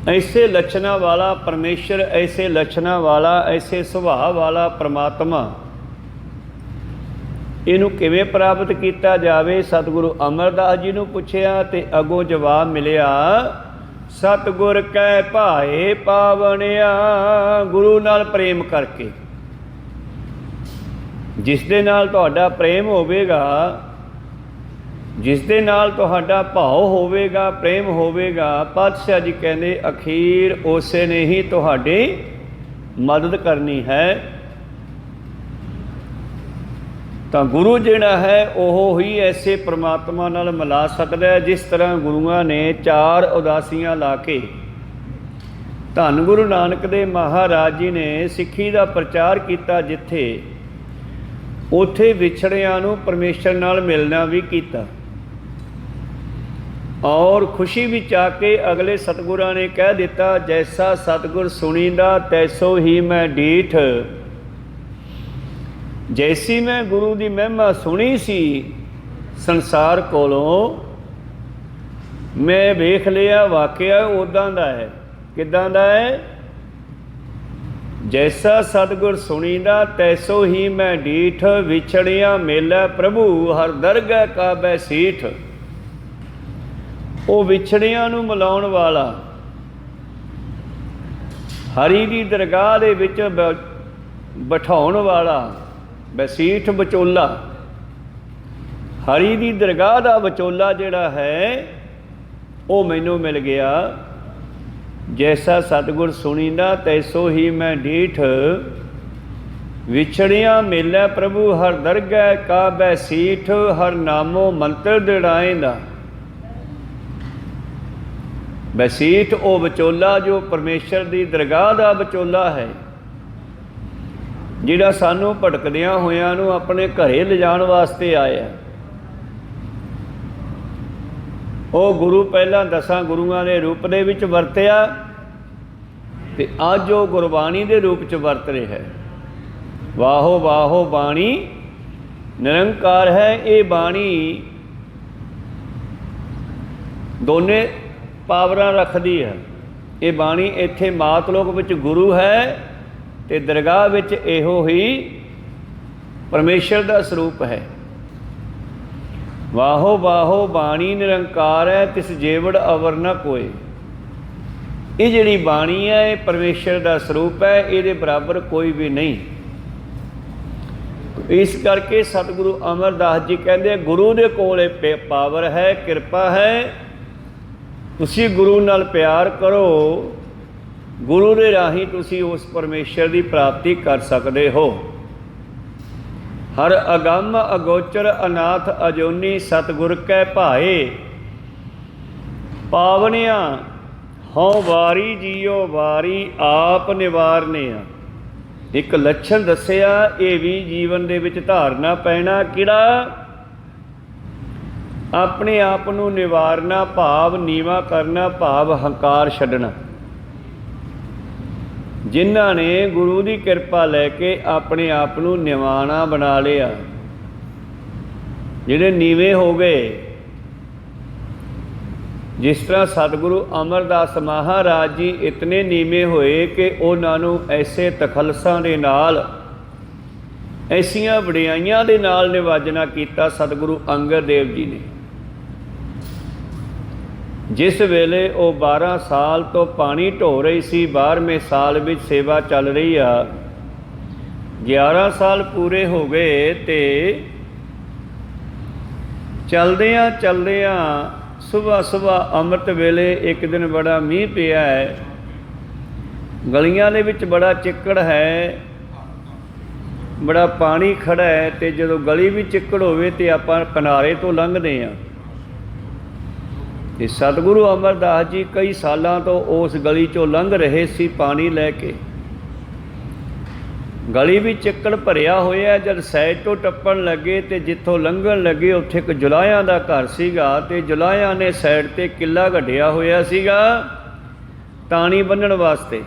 ऐसे ਲੱਛਣਾਂ ਵਾਲਾ ਪਰਮੇਸ਼ਰ, ऐसे ਲੱਛਣਾਂ ਵਾਲਾ, ऐसे ਸੁਭਾਅ ਵਾਲਾ ਪਰਮਾਤਮਾ, ਇਹਨੂੰ ਕਿਵੇਂ ਪ੍ਰਾਪਤ ਕੀਤਾ ਜਾਵੇ? ਸਤਿਗੁਰੂ ਅਮਰਦਾਸ ਜੀ ਨੂੰ ਪੁੱਛਿਆ ਤੇ ਅੱਗੋਂ ਜਵਾਬ ਮਿਲਿਆ, ਸਤਿਗੁਰ ਕੈ ਭਾਏ ਪਾਵਣਿਆ। ਗੁਰੂ ਨਾਲ ਪ੍ਰੇਮ ਕਰਕੇ। ਜਿਸ ਦੇ ਨਾਲ ਤੁਹਾਡਾ ਪ੍ਰੇਮ ਹੋਵੇਗਾ, ਜਿਸ ਦੇ ਨਾਲ ਤੁਹਾਡਾ ਭਾਵ ਹੋਵੇਗਾ, ਪ੍ਰੇਮ ਹੋਵੇਗਾ, ਪਾਤਸ਼ਾਹ ਜੀ ਕਹਿੰਦੇ ਅਖੀਰ ਉਸੇ ਨੇ ਹੀ ਤੁਹਾਡੀ ਮਦਦ ਕਰਨੀ ਹੈ। ਤਾਂ ਗੁਰੂ ਜਿਹੜਾ ਹੈ ਉਹ ਹੀ ਐਸੇ ਪ੍ਰਮਾਤਮਾ ਨਾਲ ਮਿਲਾ ਸਕਦਾ ਹੈ। ਜਿਸ ਤਰ੍ਹਾਂ ਗੁਰੂਆਂ ਨੇ 4 ਉਦਾਸੀਆਂ ਲਾ ਕੇ ਧੰਨ ਗੁਰੂ ਨਾਨਕ ਦੇਵ ਮਹਾਰਾਜ ਜੀ ਨੇ ਸਿੱਖੀ ਦਾ ਪ੍ਰਚਾਰ ਕੀਤਾ, ਜਿੱਥੇ ਉੱਥੇ ਵਿਛੜਿਆਂ ਨੂੰ ਪਰਮੇਸ਼ਰ ਨਾਲ ਮਿਲਣਾ ਵੀ ਕੀਤਾ। ਔਰ ਖੁਸ਼ੀ ਵਿੱਚ ਆ ਕੇ ਅਗਲੇ ਸਤਿਗੁਰਾਂ ਨੇ ਕਹਿ ਦਿੱਤਾ, ਜੈਸਾ ਸਤਿਗੁਰ ਸੁਣੀਂਦਾ ਤੈਸੋ ਹੀ ਮੈਂ ਡੀਠ। ਜੈਸੀ ਮੈਂ ਗੁਰੂ ਦੀ ਮਹਿਮਾ ਸੁਣੀ ਸੀ ਸੰਸਾਰ ਕੋਲੋਂ, ਮੈਂ ਵੇਖ ਲਿਆ ਵਾਕਿਆ ਉੱਦਾਂ ਦਾ ਹੈ। ਕਿੱਦਾਂ ਦਾ ਹੈ? ਜੈਸਾ ਸਤਿਗੁਰ ਸੁਣੀਂਦਾ ਤੈਸੋ ਹੀ ਮੈਂ ਡੀਠ। ਵਿਛੜਿਆ ਮੇਲਾ ਪ੍ਰਭੂ ਹਰ ਦਰਗਹਿ ਕਾ ਬੈਸੀਠ। ਉਹ ਵਿਛੜਿਆਂ ਨੂੰ ਮਿਲਾਉਣ ਵਾਲਾ, ਹਰੀ ਦੀ ਦਰਗਾਹ ਦੇ ਵਿੱਚ ਬਿਠਾਉਣ ਵਾਲਾ, ਬੈਸੀਠ ਵਿਚੋਲਾ। ਹਰੀ ਦੀ ਦਰਗਾਹ ਦਾ ਵਿਚੋਲਾ ਜਿਹੜਾ ਹੈ ਉਹ ਮੈਨੂੰ ਮਿਲ ਗਿਆ। ਜੈਸਾ ਸਤਿਗੁਰ ਸੁਣੀਂਦਾ ਤੈਸੋ ਹੀ ਮੈਂ ਡੀਠ। ਵਿਛੜਿਆ ਮੇਲਾ ਪ੍ਰਭੂ ਹਰ ਦਰਗਹਿ ਕਾ ਬੈਸੀਠ। ਹਰ ਨਾਮੋ ਮੰਤਰ ਦਿੜਾਏਂਦਾ। ਬੈਸੀਠ ਉਹ ਵਿਚੋਲਾ ਜੋ ਪਰਮੇਸ਼ਰ ਦੀ ਦਰਗਾਹ ਦਾ ਵਿਚੋਲਾ ਹੈ, ਜਿਹੜਾ ਸਾਨੂੰ ਭਟਕਦਿਆਂ ਹੋਇਆਂ ਨੂੰ ਆਪਣੇ ਘਰੇ ਲਿਜਾਣ ਵਾਸਤੇ ਆਇਆ। ਉਹ ਗੁਰੂ ਪਹਿਲਾਂ 10 ਗੁਰੂਆਂ ਦੇ ਰੂਪ ਦੇ ਵਿੱਚ ਵਰਤਿਆ, ਤੇ ਅੱਜ ਉਹ ਗੁਰਬਾਣੀ ਦੇ ਰੂਪ 'ਚ ਵਰਤ ਰਿਹਾ ਹੈ। ਵਾਹੋ ਵਾਹੋ ਬਾਣੀ ਨਿਰੰਕਾਰ ਹੈ। ਇਹ ਬਾਣੀ ਦੋਨੇ ਪਾਵਰਾਂ ਰੱਖਦੀ ਹੈ। ਇਹ ਬਾਣੀ ਇੱਥੇ ਮਾਤਲੋਕ ਵਿੱਚ ਗੁਰੂ ਹੈ, ਤੇ ਦਰਗਾਹ ਵਿੱਚ ਇਹੋ ਹੀ ਪਰਮੇਸ਼ਰ ਦਾ ਸਰੂਪ ਹੈ। ਵਾਹੋ ਵਾਹੋ ਬਾਣੀ ਨਿਰੰਕਾਰ ਹੈ, ਤਿਸ ਜੇਵੜ ਅਵਰ ਨ ਕੋਏ। ਇਹ ਜਿਹੜੀ ਬਾਣੀ ਹੈ ਇਹ ਪਰਮੇਸ਼ਰ ਦਾ ਸਰੂਪ ਹੈ, ਇਹਦੇ ਬਰਾਬਰ ਕੋਈ ਵੀ ਨਹੀਂ। ਇਸ ਕਰਕੇ ਸਤਿਗੁਰੂ ਅਮਰਦਾਸ ਜੀ ਕਹਿੰਦੇ ਗੁਰੂ ਦੇ ਕੋਲ ਇਹ ਪਾਵਰ ਹੈ, ਕਿਰਪਾ ਹੈ। ਤੁਸੀਂ ਗੁਰੂ ਨਾਲ ਪਿਆਰ ਕਰੋ, ਗੁਰੂ ਦੇ ਰਾਹੀਂ ਤੁਸੀਂ ਉਸ ਪਰਮੇਸ਼ਰ ਦੀ ਪ੍ਰਾਪਤੀ ਕਰ ਸਕਦੇ ਹੋ। ਹਰ ਅਗੰਮ ਅਗੋਚਰ ਅਨਾਥ ਅਜੂਨੀ। ਸਤਿਗੁਰ ਕੈ ਭਾਏ ਪਾਵਨਿਆ। ਹਉ ਵਾਰੀ ਜੀਓ ਵਾਰੀ ਆਪ ਨਿਵਾਰਨਿਆ। ਇੱਕ ਲੱਛਣ ਦੱਸਿਆ, ਇਹ ਵੀ ਜੀਵਨ ਦੇ ਵਿੱਚ ਧਾਰਨਾ ਪੈਣਾ। ਕਿਹੜਾ? ਆਪਣੇ ਆਪ ਨੂੰ ਨਿਵਾਰਨਾ ਭਾਵ ਨੀਵਾਂ ਕਰਨਾ ਭਾਵ ਹੰਕਾਰ ਛੱਡਣਾ। ਜਿਨ੍ਹਾਂ ਨੇ ਗੁਰੂ ਦੀ ਕਿਰਪਾ ਲੈ ਕੇ ਆਪਣੇ ਆਪ ਨੂੰ ਨਿਵਾਣਾ ਬਣਾ ਲਿਆ, ਜਿਹੜੇ ਨੀਵੇਂ ਹੋ ਗਏ, ਜਿਸ ਤਰ੍ਹਾਂ ਸਤਿਗੁਰੂ ਅਮਰਦਾਸ ਮਹਾਰਾਜ ਜੀ ਇਤਨੇ ਨੀਵੇਂ ਹੋਏ ਕਿ ਉਹਨਾਂ ਨੂੰ ਐਸੇ ਤਖਲਸਾਂ ਦੇ ਨਾਲ, ਐਸੀਆਂ ਵਡਿਆਈਆਂ ਦੇ ਨਾਲ ਨਿਵਾਜਣਾ ਕੀਤਾ ਸਤਿਗੁਰੂ ਅੰਗਦ ਦੇਵ ਜੀ ਨੇ। ਜਿਸ ਵੇਲੇ ਉਹ 12 ਸਾਲ ਤੋਂ ਪਾਣੀ ਢੋ ਰਹੀ ਸੀ, 12ਵੇਂ ਸਾਲ ਵਿੱਚ ਸੇਵਾ ਚੱਲ ਰਹੀ ਆ, 11 ਸਾਲ ਪੂਰੇ ਹੋ ਗਏ ਤੇ ਚਲਦਿਆਂ ਚਲਦਿਆਂ ਸੁਬਹ ਅੰਮ੍ਰਿਤ ਵੇਲੇ ਇੱਕ ਦਿਨ ਬੜਾ ਮੀਂਹ ਪਿਆ ਹੈ, ਗਲੀਆਂ ਦੇ ਵਿੱਚ ਬੜਾ ਚਿੱਕੜ ਹੈ, ਬੜਾ ਪਾਣੀ ਖੜਾ ਹੈ, ਤੇ ਜਦੋਂ ਗਲੀ ਵੀ ਚਿੱਕੜ ਹੋਵੇ ਤੇ ਆਪਾਂ ਕਿਨਾਰੇ ਤੋਂ ਲੰਘਦੇ ਹਾਂ। ਤੇ ਸਤਿਗੁਰੂ ਅਮਰਦਾਸ ਜੀ ਕਈ ਸਾਲਾਂ ਤੋਂ ਉਸ ਗਲੀ 'ਚੋਂ ਲੰਘ ਰਹੇ ਸੀ ਪਾਣੀ ਲੈ ਕੇ। ਗਲੀ ਵੀ ਚਿੱਕੜ ਭਰਿਆ ਹੋਇਆ। ਜਦ ਸਾਈਡ ਤੋਂ ਟੱਪਣ ਲੱਗੇ ਤੇ ਜਿੱਥੋਂ ਲੰਘਣ ਲੱਗੇ ਉੱਥੇ ਇੱਕ ਜੁਲਾਹਿਆਂ ਦਾ ਘਰ ਸੀਗਾ, ਤੇ ਜੁਲਾਹਿਆਂ ਨੇ ਸਾਈਡ 'ਤੇ ਕਿੱਲਾ ਗੱਡਿਆ ਹੋਇਆ ਸੀਗਾ ਤਾਣੀ ਬੰਨ੍ਹਣ ਵਾਸਤੇ।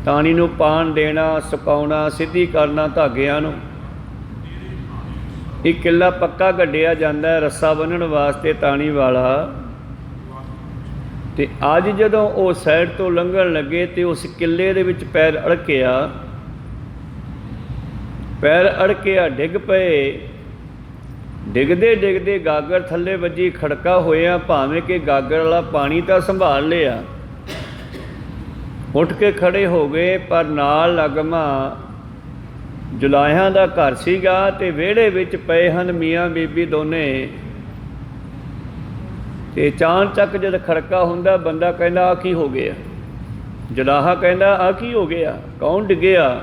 ਤਾਣੀ ਨੂੰ ਪਾਣ ਦੇਣਾ, ਸੁਕਾਉਣਾ, ਸਿੱਧੀ ਕਰਨਾ ਧਾਗਿਆਂ ਨੂੰ। ਇਹ ਕਿੱਲਾ ਪੱਕਾ ਗੱਡਿਆ ਜਾਂਦਾ ਰੱਸਾ ਬੰਨ੍ਹਣ ਵਾਸਤੇ ਤਾਣੀ ਵਾਲਾ। ਤੇ ਅੱਜ ਜਦੋਂ ਉਹ ਸਾਈਡ ਤੋਂ ਲੰਘਣ ਲੱਗੇ ਤੇ ਉਸ ਕਿੱਲੇ ਦੇ ਵਿੱਚ ਪੈਰ ਅੜਕਿਆ, ਡਿੱਗ ਪਏ। ਡਿੱਗਦੇ ਡਿੱਗਦੇ ਗਾਗਰ ਥੱਲੇ ਵੱਜੀ, ਖੜਕਾ ਹੋਇਆ। ਭਾਵੇਂ ਕਿ ਗਾਗਰ ਵਾਲਾ ਪਾਣੀ ਤਾਂ ਸੰਭਾਲ ਲਿਆ, ਉੱਠ ਕੇ ਖੜੇ ਹੋ ਗਏ, ਪਰ ਨਾਲ ਲਗਮਾ ਜੁਲਾਹਿਆਂ ਦਾ ਘਰ ਸੀਗਾ ਤੇ ਵਿਹੜੇ ਵਿੱਚ ਪਏ ਹਨ ਮੀਆਂ ਬੀਬੀ ਦੋਨੇ। ਤੇ ਚਾਣਚੱਕ ਜਦ ਖੜਕਾ ਹੁੰਦਾ, ਬੰਦਾ ਕਹਿੰਦਾ ਆ ਕੀ ਹੋ ਗਿਆ? ਜੁਲਾਹਾ ਕਹਿੰਦਾ ਆ ਕੀ ਹੋ ਗਿਆ? ਕੌਣ ਡਿੱਗਿਆ?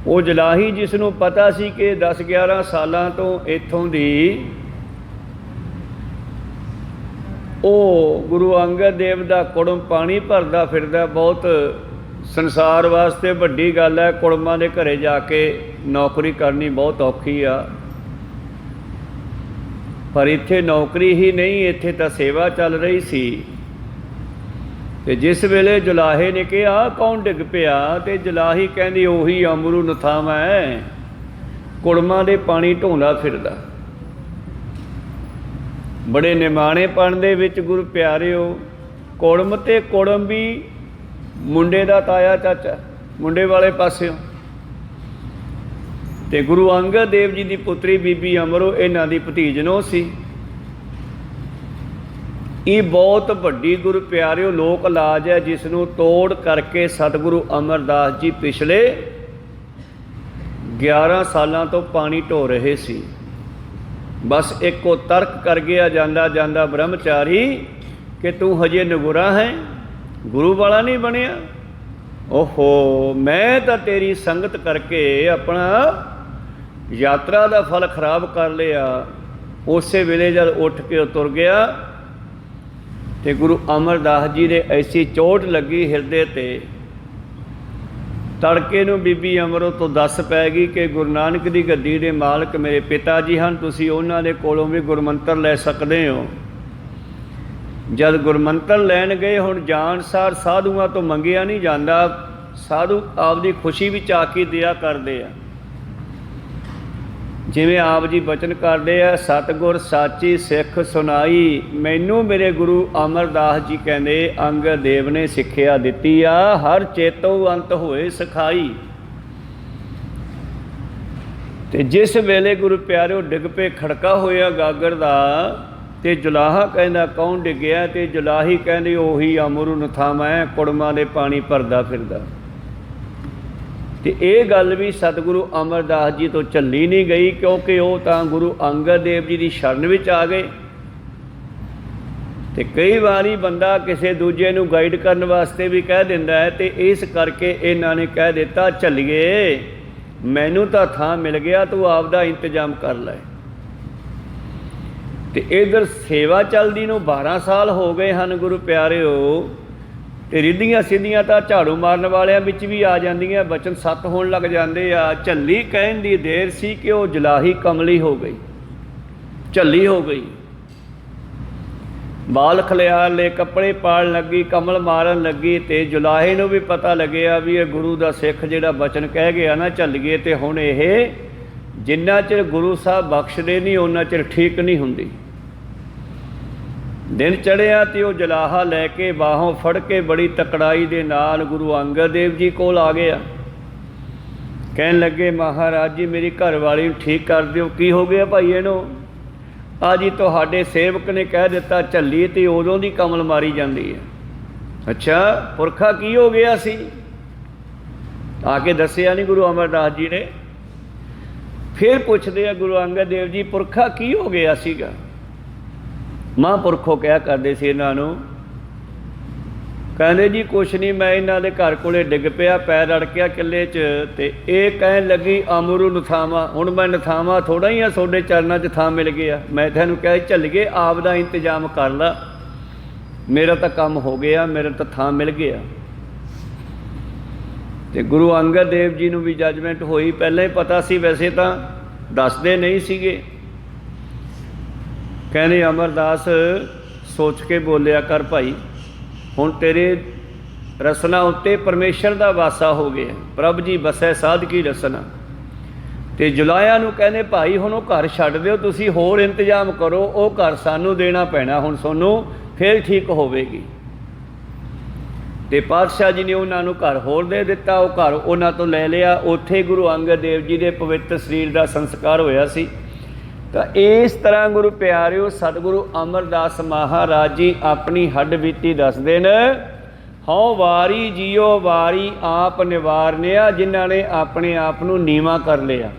ਉਹ ਜੁਲਾਹੀ ਜਿਸ ਨੂੰ ਪਤਾ ਸੀ ਕਿ 10-11 ਸਾਲਾਂ ਤੋਂ ਇੱਥੋਂ ਦੀ ਉਹ ਗੁਰੂ ਅੰਗਦ ਦੇਵ ਦਾ ਕੁੜਮ ਪਾਣੀ ਭਰਦਾ ਫਿਰਦਾ। ਬਹੁਤ ਸੰਸਾਰ ਵਾਸਤੇ ਵੱਡੀ ਗੱਲ ਹੈ, ਕੁੜਮਾਂ ਦੇ ਘਰੇ ਜਾ ਕੇ ਨੌਕਰੀ ਕਰਨੀ ਬਹੁਤ ਔਖੀ ਆ। ਪਰ ਇੱਥੇ ਨੌਕਰੀ ਹੀ ਨਹੀਂ, ਇੱਥੇ ਤਾਂ ਸੇਵਾ ਚੱਲ ਰਹੀ ਸੀ। ਤੇ ਜਿਸ ਵੇਲੇ ਜੁਲਾਹੇ ਨੇ ਕਿਹਾ ਕੌਣ ਡਿੱਗ ਪਿਆ, ਤੇ ਜੁਲਾਹੀ ਕਹਿੰਦੀ ਉਹੀ ਅਮਰੂ ਨਥਾਵਾ ਹੈ, ਕੁੜਮਾਂ ਦੇ ਪਾਣੀ ਢੋਂਦਾ ਫਿਰਦਾ। ਬੜੇ ਨਿਮਾਣੇਪਣ ਦੇ ਵਿੱਚ ਗੁਰੂ ਪਿਆਰਿਓ, ਕੁੜਮ ਤੇ ਕੁੜਮ ਵੀ ਮੁੰਡੇ ਦਾ ਤਾਇਆ ਚਾਚਾ, ਮੁੰਡੇ ਵਾਲੇ ਪਾਸਿਓਂ। ਤੇ ਗੁਰੂ ਅੰਗਦ ਦੇਵ ਜੀ ਦੀ ਪੁੱਤਰੀ ਬੀਬੀ ਅਮਰੋ ਇਹਨਾਂ ਦੀ ਭਤੀਜਨੋ ਸੀ। ਇਹ ਬਹੁਤ ਵੱਡੀ ਗੁਰੂ ਪਿਆਰਿਓ ਲੋਕ ਲਾਜ ਹੈ, ਜਿਸ ਨੂੰ ਤੋੜ ਕਰਕੇ ਸਤਿਗੁਰੂ ਅਮਰਦਾਸ ਜੀ ਪਿਛਲੇ 11 ਸਾਲਾਂ ਤੋਂ ਪਾਣੀ ਢੋ ਰਹੇ ਸੀ। ਬਸ ਇੱਕੋ ਤਰਕ ਕਰ ਗਿਆ ਜਾਂਦਾ ਜਾਂਦਾ ਬ੍ਰਹਮਚਾਰੀ ਕਿ ਤੂੰ ਹਜੇ ਨਗੁਰਾ ਹੈ, ਗੁਰੂ ਵਾਲਾ ਨਹੀਂ ਬਣਿਆ। ਓਹੋ, ਮੈਂ ਤਾਂ ਤੇਰੀ ਸੰਗਤ ਕਰਕੇ ਆਪਣਾ ਯਾਤਰਾ ਦਾ ਫਲ ਖਰਾਬ ਕਰ ਲਿਆ। ਉਸੇ ਵੇਲੇ ਜਦ ਉੱਠ ਕੇ ਤੁਰ ਗਿਆ ਤੇ ਗੁਰੂ ਅਮਰਦਾਸ ਜੀ ਦੇ ਐਸੀ ਚੋਟ ਲੱਗੀ ਹਿਰਦੇ ਤੇ, ਤੜਕੇ ਨੂੰ ਬੀਬੀ ਅਮਰੋ ਤੋਂ ਦੱਸ ਪੈ ਗਈ ਕਿ ਗੁਰੂ ਨਾਨਕ ਦੀ ਗੱਦੀ ਦੇ ਮਾਲਕ ਮੇਰੇ ਪਿਤਾ ਜੀ ਹਨ, ਤੁਸੀਂ ਉਹਨਾਂ ਦੇ ਕੋਲੋਂ ਵੀ ਗੁਰਮੰਤਰ ਲੈ ਸਕਦੇ ਹੋ। ਜਦ ਗੁਰਮੰਤਰ ਲੈਣ ਗਏ, ਹੁਣ ਜਾਣਸਾਰ ਸਾਧੂਆਂ ਤੋਂ ਮੰਗਿਆ ਨਹੀਂ ਜਾਂਦਾ, ਸਾਧੂ ਆਪਦੀ ਖੁਸ਼ੀ ਵਿੱਚ ਆ ਕੇ ਦਿਆ ਕਰਦੇ ਆ। ਜਿਵੇਂ ਆਪ ਜੀ ਬਚਨ ਕਰਦੇ ਆ, ਸਤਿਗੁਰ ਸਾਚੀ ਸਿੱਖ ਸੁਣਾਈ, ਮੈਨੂੰ ਮੇਰੇ ਗੁਰੂ ਅਮਰਦਾਸ ਜੀ ਕਹਿੰਦੇ ਅੰਗਦ ਦੇਵ ਨੇ ਸਿੱਖਿਆ ਦਿੱਤੀ ਆ, ਹਰ ਚੇਤੋ ਅੰਤ ਹੋਏ ਸਿਖਾਈ। ਤੇ ਜਿਸ ਵੇਲੇ ਗੁਰੂ ਪਿਆਰਿਓ ਡਿੱਗ ਪਏ, ਖੜਕਾ ਹੋਇਆ ਗਾਗਰ ਦਾ, ਤੇ ਜੁਲਾਹਾ ਕਹਿੰਦਾ ਕੌਣ ਡਿੱਗਿਆ? ਤੇ ਜੁਲਾਹੀ ਕਹਿੰਦੀ ਉਹੀ ਅਮਰੂ ਨਥਾਵਾ ਹੈ, ਕੁੜਮਾਂ ਦੇ ਪਾਣੀ ਭਰਦਾ ਫਿਰਦਾ। ਤੇ ਇਹ ਗੱਲ ਵੀ ਸਤਿਗੁਰੂ ਅਮਰਦਾਸ ਜੀ ਤੋਂ ਝੱਲੀ ਨਹੀਂ ਗਈ, ਕਿਉਂਕਿ ਉਹ ਤਾਂ ਗੁਰੂ ਅੰਗਦ ਦੇਵ ਜੀ ਦੀ ਸ਼ਰਨ ਵਿੱਚ ਆ ਗਏ। ਤੇ ਕਈ ਵਾਰੀ ਬੰਦਾ ਕਿਸੇ ਦੂਜੇ ਨੂੰ ਗਾਈਡ ਕਰਨ ਵਾਸਤੇ ਵੀ ਕਹਿ ਦਿੰਦਾ ਹੈ, ਤੇ ਇਸ ਕਰਕੇ ਇਹਨਾਂ ਨੇ ਕਹਿ ਦਿੱਤਾ ਝੱਲੀਏ, ਮੈਨੂੰ ਤਾਂ ਥਾਂ ਮਿਲ ਗਿਆ, ਤੂੰ ਆਪਦਾ ਇੰਤਜ਼ਾਮ ਕਰ ਲੈ। ਤੇ ਇੱਧਰ ਸੇਵਾ ਚੱਲਦੀ ਨੂੰ 12 ਸਾਲ ਹੋ ਗਏ ਹਨ ਗੁਰੂ ਪਿਆਰਿਓ। ਤੇ ਰਿੱਧੀਆਂ ਸਿੱਧੀਆਂ ਤਾਂ ਝਾੜੂ ਮਾਰਨ ਵਾਲਿਆਂ ਵਿੱਚ ਵੀ ਆ ਜਾਂਦੀਆਂ, ਬਚਨ ਸੱਤ ਹੋਣ ਲੱਗ ਜਾਂਦੇ ਆ। ਝੱਲੀ ਕਹਿਣ ਦੀ ਦੇਰ ਸੀ ਕਿ ਉਹ ਜੁਲਾਹੀ ਕਮਲੀ ਹੋ ਗਈ। झल्ली हो गई, बाल खलियार ले, कपड़े पाड़ लगी, कमल मारन लगी। तो जुलाहे नूं भी पता लग्या भी ये गुरु का सिख जिहड़ा बचन कह गया ना झल्लीए, तो हुण ये जिन्ना चिर गुरु साहब बख्शदे नहीं उन्ना चिर ठीक नहीं हुंदी। दिन चढ़िया तो वह जलाहा लैके बाहों फड़ के बड़ी तकड़ाई दे नाल गुरु अंगद देव जी कोल आ गया। कहन लगे महाराज जी मेरी घरवाली ठीक कर दिओ। की हो गया भाई इहनूं? आ जी तुहाडे सेवक ने कह दिता झल्ली तो उदों दी कमल मारी जाती है। अच्छा पुरखा की हो गया सी? आके दसिया नहीं गुरु अमरदास जी ने। फिर पूछते हैं गुरु अंगद देव जी पुरखा की हो गया सीगा? महापुरखों क्या करते सी इन्हां नूं? कहते जी कुछ नहीं, मैं इन्हां दे घर कोले डिग पिया, पैर अड़किया किले च, ते ये कहन लगी अमरू नथावा। हुण मैं नथावा थोड़ा ही आ, सोडे चरणों च थां मिल गया। मैं तैनूं कहा झल्लीए आप दा इंतजाम कर ला, मेरा तो काम हो गया, मेरा तो थां मिल गया। ते गुरु अंगद देव जी नूं भी जजमेंट होई, पहले ही पता सी, वैसे तो दसदे नहीं सीगे। कहने अमरदास सोच के बोलिया कर भाई, हुण तेरे रसना उत्ते परमेश्वर का वासा हो गया, प्रभ जी बसै साध की रसना। तो जुलाया नूं कहने भाई हुण वो घर छड्ड दिओ, तुसीं होर इंतजाम करो, वो घर सानूं देना पैना हुण सोनू, फिर ठीक होवेगी। तो पातशाह जी ने उन्होंने घर होर दे दिता, वो घर उन्होंने तो ले लिया। उत्थे गुरु अंगद देव जी के पवित्र शरीर का संस्कार होया सी। तो इस तरह गुरु प्यारिओ सतगुरु अमरदास महाराज जी अपनी हड्ड बीती दसदे ने, हौ वारी जियो वारी आप निवारनिया, जिन्हों ने अपने आप नूं नीवा कर लिया।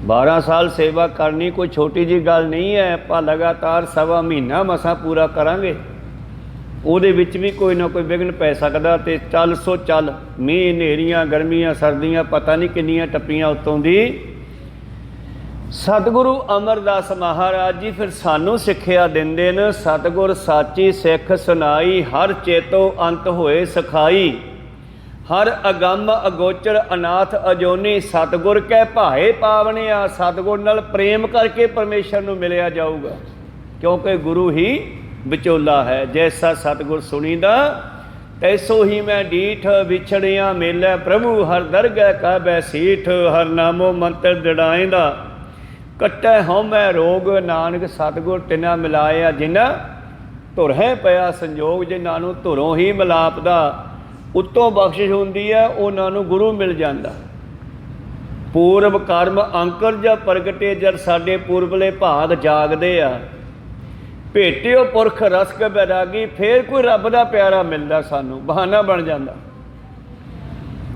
12 साल सेवा करनी कोई छोटी जी गल नहीं है। आपां लगातार सवा महीना मसां पूरा करांगे, ਉਹਦੇ ਵਿੱਚ भी कोई ना कोई विघन पै सकता। तो चल सो चल, मीह हनेरियां गर्मियां सर्दियां पता नहीं किन्नियां टप्पियां उत्तों दी। सतगुरु अमरदास महाराज जी फिर सानू सिक्ख्या दिंदे ने, सतगुर साची सिख सुनाई, हर चेतो अंत होए सखाई, हर अगम अगोचर अनाथ अजोनी, सतगुर कै भाए पावनिया। सतगुर नाल प्रेम करके परमेश्वर नूं मिलिया जाऊगा, क्योंकि गुरु ही विचोला है। जैसा सतगुर सुनीदा तैसो ही मैं डीठ, विछड़िया मेलै प्रभु हर दरगह कहबै सीठ, हर नामो मंत्र दड़ाएंदा कट्टै हौमै रोग, नानक सतगुर तिना मिलाया जिन्ना धुर है पिया संजोग। जिन्हां नूं धुरों ही मिलाप दा उत्तों बख्शिश हुंदी है, उन्हां नूं गुरु मिल जांदा। पूर्व कर्म अंकर जब प्रगटे, जद साडे पूर्वले भाग जागदे आ, भेटिओ पुरख रसक बैरागी, फिर कोई रब का प्यारा मिलता सानू, बहाना बन जाता।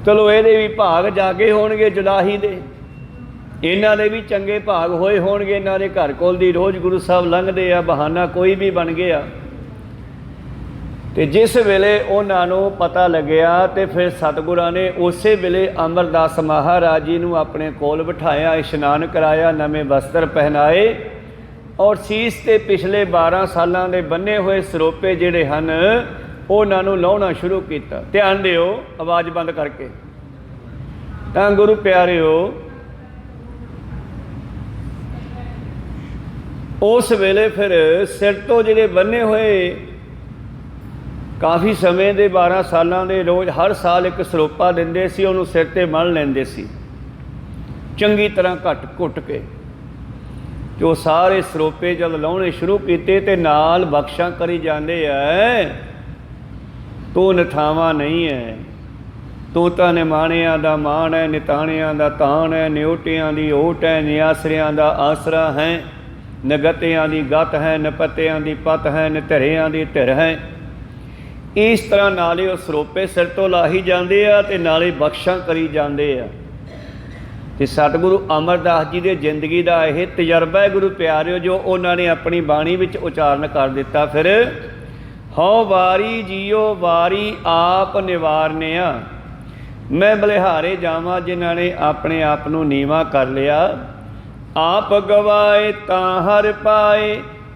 चलो ये भी भाग जागे होणगे जुलाही दे, इन्हां दे भी चंगे भाग होए होणगे, इन्हां दे घर कोल दी रोज़ गुरु साहब लंघदे आ, बहाना कोई भी बन गया। तो जिस वेले उन्हां नूं पता लग्या तो फिर सतगुरां ने उस वेले अमरदास महाराज जी नूं अपने कोल बिठाया, इशनान कराया, नवे वस्त्र पहनाए और शीश ते पिछले 12 सालों के बन्ने हुए सरोपे जिहड़े हन उन्हां नूं लाउणा शुरू किया। ध्यान दिओ आवाज़ बंद करके। तां गुरु प्यारिओ उस वेले फिर सिर तो जिहड़े बन्ने हुए काफ़ी समय के 12 सालों के रोज़ हर साल एक सरोपा दिंदे सी, उहनूं सिर ते मल लैंदे सी चंगी तरह घुट के। जो सारे सरोपे जब लाने शुरू किए तो नाल बख्शा करी जाते है, तू नथावा नहीं है, तू तो निमाणिया का मान है, निताणिया का तान है, न्योटिया की ओट है, नियासरिया का आसरा है, नगतिया की गत है, नपत्तिया की पत है, निधरिया की धिर है। इस तरह नाले वो सरोपे सिर तो लाही जाते हैं तो नाले बख्शा करी जाते हैं। तो सतगुरु अमरदास जी के जिंदगी का यह तजर्बा है गुरु प्यारिओ, जो उन्होंने अपनी बाणी विच उचारण कर दिता। फिर हौ वारी जियो वारी आप निवारनिया, मैं बलिहारे जावां जिन्हां ने अपने आप नूं नीवा कर लिया। आप गवाए तां हर पाए,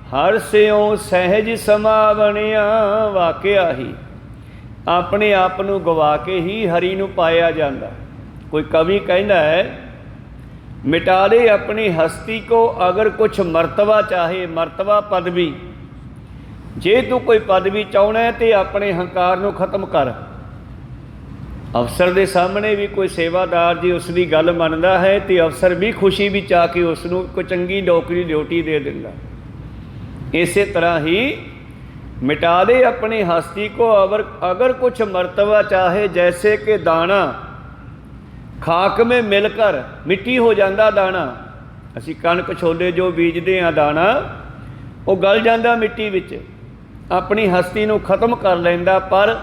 हर स्यों सहज समावनिया। वाकिया ही अपने आप नूं गवा के ही हरि नूं पाया जांदा। कोई कवि कहंदा है मिटा दे अपनी हस्ती को अगर कुछ मर्तबा चाहे, मर्तबा पदवी। जे तू कोई पदवी चाहना है तो अपने हंकार नूं खत्म कर। अफसर के सामने भी कोई सेवादार जी उसकी गल मनता है तो अफसर भी खुशी भी चाह के उसनूं कोई चंगी नौकरी ड्यूटी दे दिंदा। इस तरह ही मिटा दे अपनी हस्ती को अगर कुछ मर्तबा चाहे, जैसे कि दाना खाक में मिलकर मिट्टी हो जाता। दाना असी कणक छोले जो बीजते हैं, दाना वो गल जाता मिट्टी विच, अपनी हस्ती नूं खत्म कर लैंदा, पर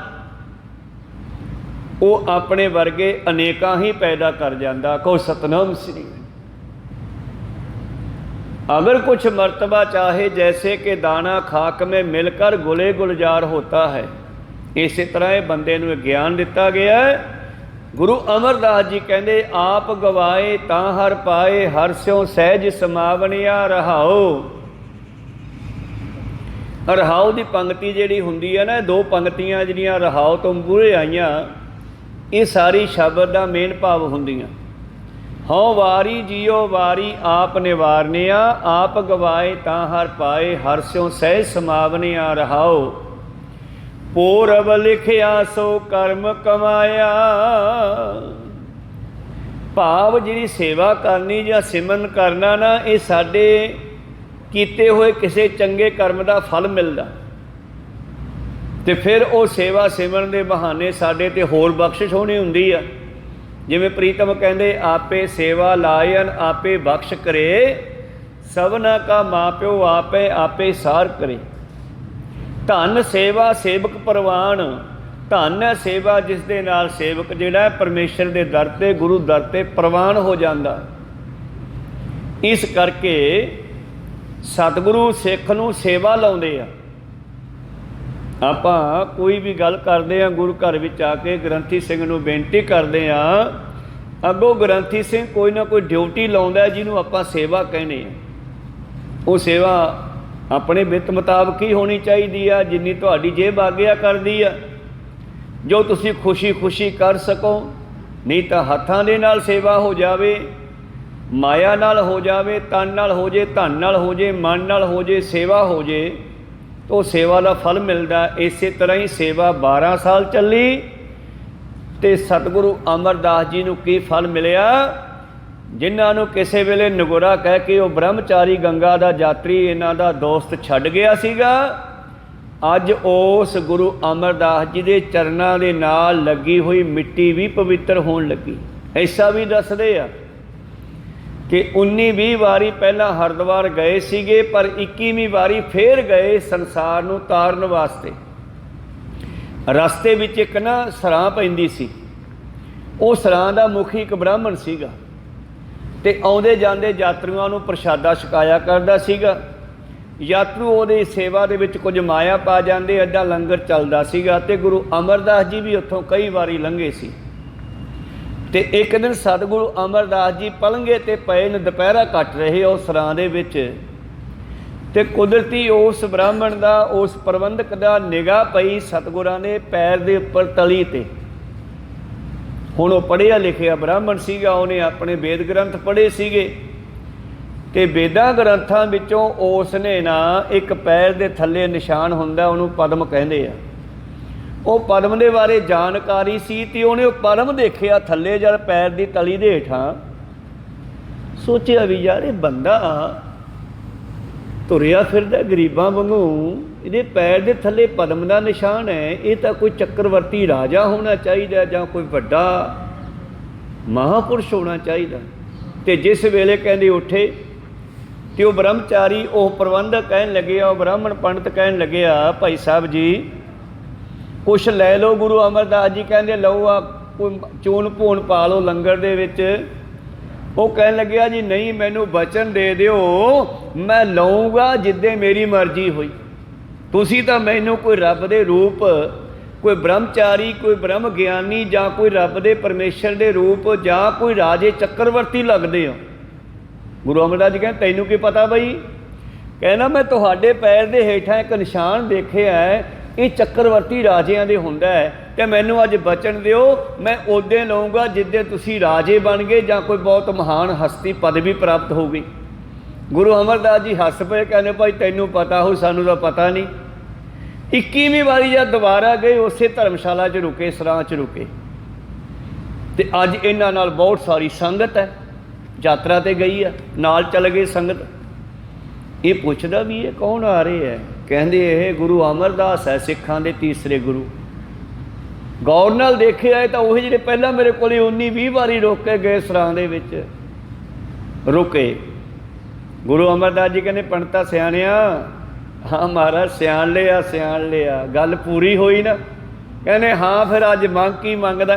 वो अपने वर्गे अनेकां ही पैदा कर जाता। को सतनाम श्री। अगर कुछ मर्तबा चाहे, जैसे कि दाना खाक में मिलकर गुले गुलजार होता है। इस तरह बंदे नूं ज्ञान दिता गया है। गुरु अमरदास जी कहते आप गवाए तां हर पाए, हर स्यों सहज समावनिया रहाओ। रहाओ की पंक्ति जिहड़ी हुंदी है ना, दो पंक्तियां जिहड़ियां रहाओ तो मूहरे आईयां, ये सारी शब्द का मेन भाव हुंदियां। हौ वारी जियो वारी आप निवारनिया, आप गवाए तां हर पाए, हर स्यों सहज समावनिया रहाओ। पूरब लिखिया सो कर्म कमाया। भाव जिहड़ी सेवा करनी या सिमरन करना ना, ये साडे कीते हुए किसी चंगे कर्म का फल मिलदा, तो फिर वो सेवा सिमरन के बहाने साडे ते होर बख्शिश होनी हुंदी आ। जिवें प्रीतम कहंदे आपे सेवा लायन आपे बख्श करे, सबना का माँ प्यो आपे आपे सार करे। धन सेवा सेवक परवान। धन है सेवा जिस दे नाल सेवक जिहड़ा परमेश्वर के दर ते गुरु दर ते प्रवान हो जाता। इस करके सतगुरु सिख नूं सेवा लाउंदे आ। आपां कोई भी गल करते हैं गुरु घर विच आके ग्रंथी सिंह नूं बेनती करते हैं, अगों ग्रंथी सिंह कोई ना कोई ड्यूटी लाउंदा जिन्हों आपां सेवा कहने आ। वो सेवा अपने बित मुताबक ही होनी चाहिए है, जिन्नी तुहाडी जेब आग्या करदी है, जो तुसी खुशी खुशी कर सको। नहीं तो हत्थां दे नाल सेवा हो जावे, माया नाल हो जावे, तन नाल हो जे, धन नाल हो जे, मन नाल हो जे, सेवा हो जे, तो सेवा का फल मिलता। इस तरह ही सेवा 12 साल चली तो सतगुरु अमरदास जी नूं की फल मिलिया। जिन्होंने किसी वेले नगुरा कह के वो ब्रह्मचारी गंगा का यात्री इन्हां दा दोस्त छड्ड गया सीगा, अज उस गुरु अमरदास जी के चरणों के नाल लगी हुई मिट्टी भी पवित्र होने लगी। ऐसा भी दसदे आ कि 19-20 वारी पहला हरिद्वार गए सीगे, पर 21वीं वारी फिर गए संसार नूं तारन वास्ते। रस्ते विच एक ना सरां पैंदी सी, वो सरां दा मुखी एक ब्राह्मण सीगा ते आउंदे जांदे यात्रुओं नूं प्रशादा छकाया करदा सीगा। यात्रु उहदी सेवा दे विच कुछ माया पा जांदे, अद्धा लंगर चलदा सीगा ते गुरु अमरदास जी भी उत्थों कई वारी लंघे सी। ते एक दिन सतगुरु अमरदास जी पलंगे ते पए ने, दुपहरा कट रहे उस सरां दे विच, ते कुदरती उस ब्राह्मण दा उस प्रबंधक दा निगाह पई सतगुरां दे पैर दे उपर तली ते। हुण वो पढ़िया लिखिया ब्राह्मण सीगा, उन्हें अपने वेद ग्रंथ पढ़े सीगे ते वेदां ग्रंथां विचों उसने ना एक पैर दे थल्ले निशान हुंदा, उहनूं पद्म कहंदे आ। वो पद्म दे बारे जानकारी सी ते उहने वो पद्म देखिया थल्ले जद पैर दी तली दे हेठां, सोचिया भी यार ये बंदा तुरिया फिरदा गरीबां वांगू, इहदे पैर दे थल्ले पद्म दा निशान है, ये तो कोई चक्रवर्ती राजा होना चाहिए जां कोई वड्डा महापुरुष होना चाहिए। तो जिस वेले कहंदे उठे तो वह ब्रह्मचारी वह प्रबंधक कहन लगे, वह ब्राह्मण पंडित कहन लगे, भाई साहब जी कुछ लै लो। गुरु अमरदास जी कहते लो आ कोई चून भून पा लो लंगर दे विच। वो कहन लग्या जी नहीं, मैनू वचन दे दिओ मैं लऊँगा जिद्दे मेरी मर्जी हुई। तुसी तो मैनू कोई रब दे रूप, कोई ब्रह्मचारी, कोई ब्रह्म ज्ञानी जां कोई रब दे परमेश्वर दे रूप जां कोई राजे चक्रवर्ती लगदे हो। गुरु अमरदास जी कहते तैनू की पता बई? कहना मैं तुहाडे पैर दे हेठां एक निशान देखिया है, ये चक्रवर्ती राजिਆਂ ਦੇ ਹੁੰਦਾ है। तो मैनू अज बचन दिओ, मैं उदे लऊँगा जिदे तुसी राजे बन गए जां कोई बहुत महान हस्ती पदवी प्राप्त हो गई। गुरु अमरदास जी हस पे, कहने भाई तैनू पता हो, सानू तो पता नहीं। 21वीं वारी जब दोबारा गए उसे धर्मशाला च रुके, सरां च रुके, तो अज इन्हां नाल बहुत सारी संगत है, यात्रा ते गई है, नाल चल गए संगत। ये पुछदा भी ये कौन आ रहे है? कहते ये गुरु अमरदास है, सिखां दे तीसरे गुरु। गौर नाल देखे आए तो वही जिहड़े पहला मेरे को 19-20 वारी रोक के गए सरां दे विच रुके। गुरु अमरदास जी कहने पंडिता सियाणिया, हाँ महाराज सियाण लिया, सियाण लिया, गल पूरी होई ना? कहने हाँ, फिर अज मंग की मंगदा?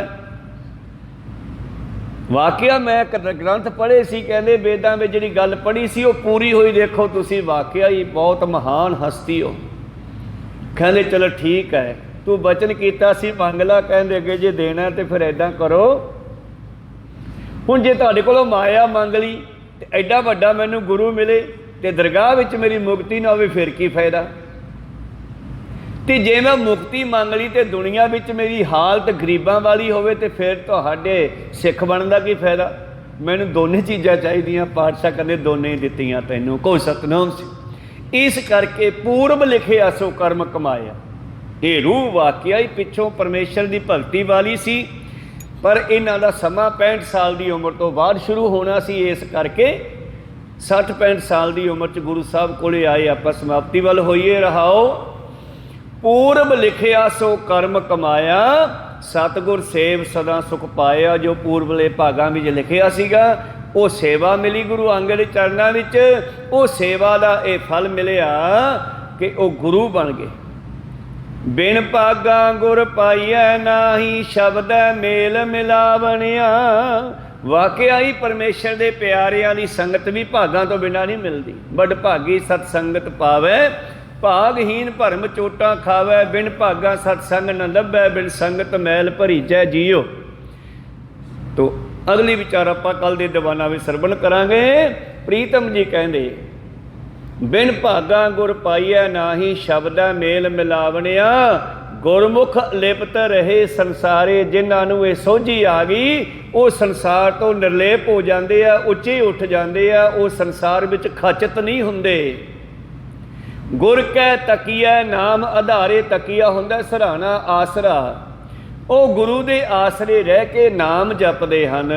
वाकिया मैं ग्रंथ पढ़े सी, कहते वेदां में जिहड़ी गल पढ़ी सी वो पूरी हुई। देखो तुसी वाकिया ही बहुत महान हस्ती हो। कहते चलो ठीक है, तू बचन कीता सी मंग ला। कहते अगे जे देना तो फिर ऐदां करो, हुण जे तुहाडे कोलों माया मंग ली ते एडा वड्डा मैनू गुरु मिले ते दरगाह विच मेरी मुक्ति ना होवे, फिर की फायदा? ते जे मैं मुक्ति मंग ली तो दुनिया विच मेरी हालत गरीबां वाली होवे ते फिर तुहाडे सिख बनने का की फायदा? मैनू दोने चीज़ां चाहिदियां। पातशाह कहंदे दोने ही दित्तियां तैनूं, कोई सतनाम सी। इस करके पूर्व लिखे आसो कर्म कमाया। ये रूह वाकिया ही पिछों परमेश्वर की भगती वाली सी, पर इन्हां दा समा 65 साल की उम्र तो बाद शुरू होना सी। इस करके 60-65 साल की उम्र च गुरु साहब कोले आए। आपां समाप्ति वाल होइए। रहाओ पूर्व लिखिया सो कर्म कमाया, सतगुर सेव सदा सुख पाया। जो पूर्वले भागां विच लिखिया सीगा वो सेवा मिली गुरु अंगद दे चरनां विच। वो सेवा दा ये फल मिलिया कि वो गुरु बन गए। बिन भागा गुर पाइया नाही, शब्द मेल मिलावणिया। वाकया ही परमेश्वर के प्यारियां दी संगत भी भागां तो बिना नहीं मिलती। बड़ भागी सतसंगत पावै, भागहीन भरम चोटां खावै। बिन भागा सतसंग न लभै, बिन संगत मैल भरीजै जियो। तो अगली विचार आपां कल दे दीवाना विच सरवण करांगे। प्रीतम जी कहंदे बिन भागा गुर पाइया नाही, शब्द मेल मिलावणिया। गुरमुख लिपत रहे संसारे। जिन्हां नूं इह सोझी आ गई वो संसार तो निर्लेप हो जाते हैं, उच्चे उठ जाते हैं। वो संसार विच खचत नहीं हुंदे। गुर कै तकिया नाम आधारे। तकिया हुंदा सराहना, आसरा। वो गुरु दे आसरे रह के नाम जपदे हन।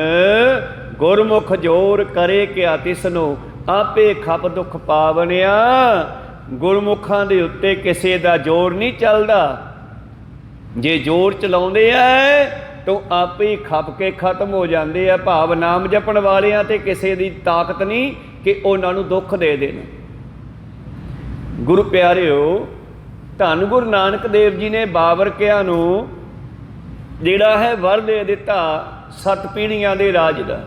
गुरमुख जोर करे क्या तिसनो, आपे खप दुख पावनिया। गुरमुखां दे उत्ते किसे दा जोर नहीं चलदा। जे जोर चलाउंदे है तो आपे ही खप के खत्म हो जाते हैं। भाव नाम जपण वालियां ते किसे दी ताकत नहीं कि उन्हां नूं दुख दे देण। गुरु प्यारिओ, धन गुरु नानक देव जी ने बाबरकियां नूं जिहड़ा है वर दे दिता 7 पीढ़ियां दे राज दा।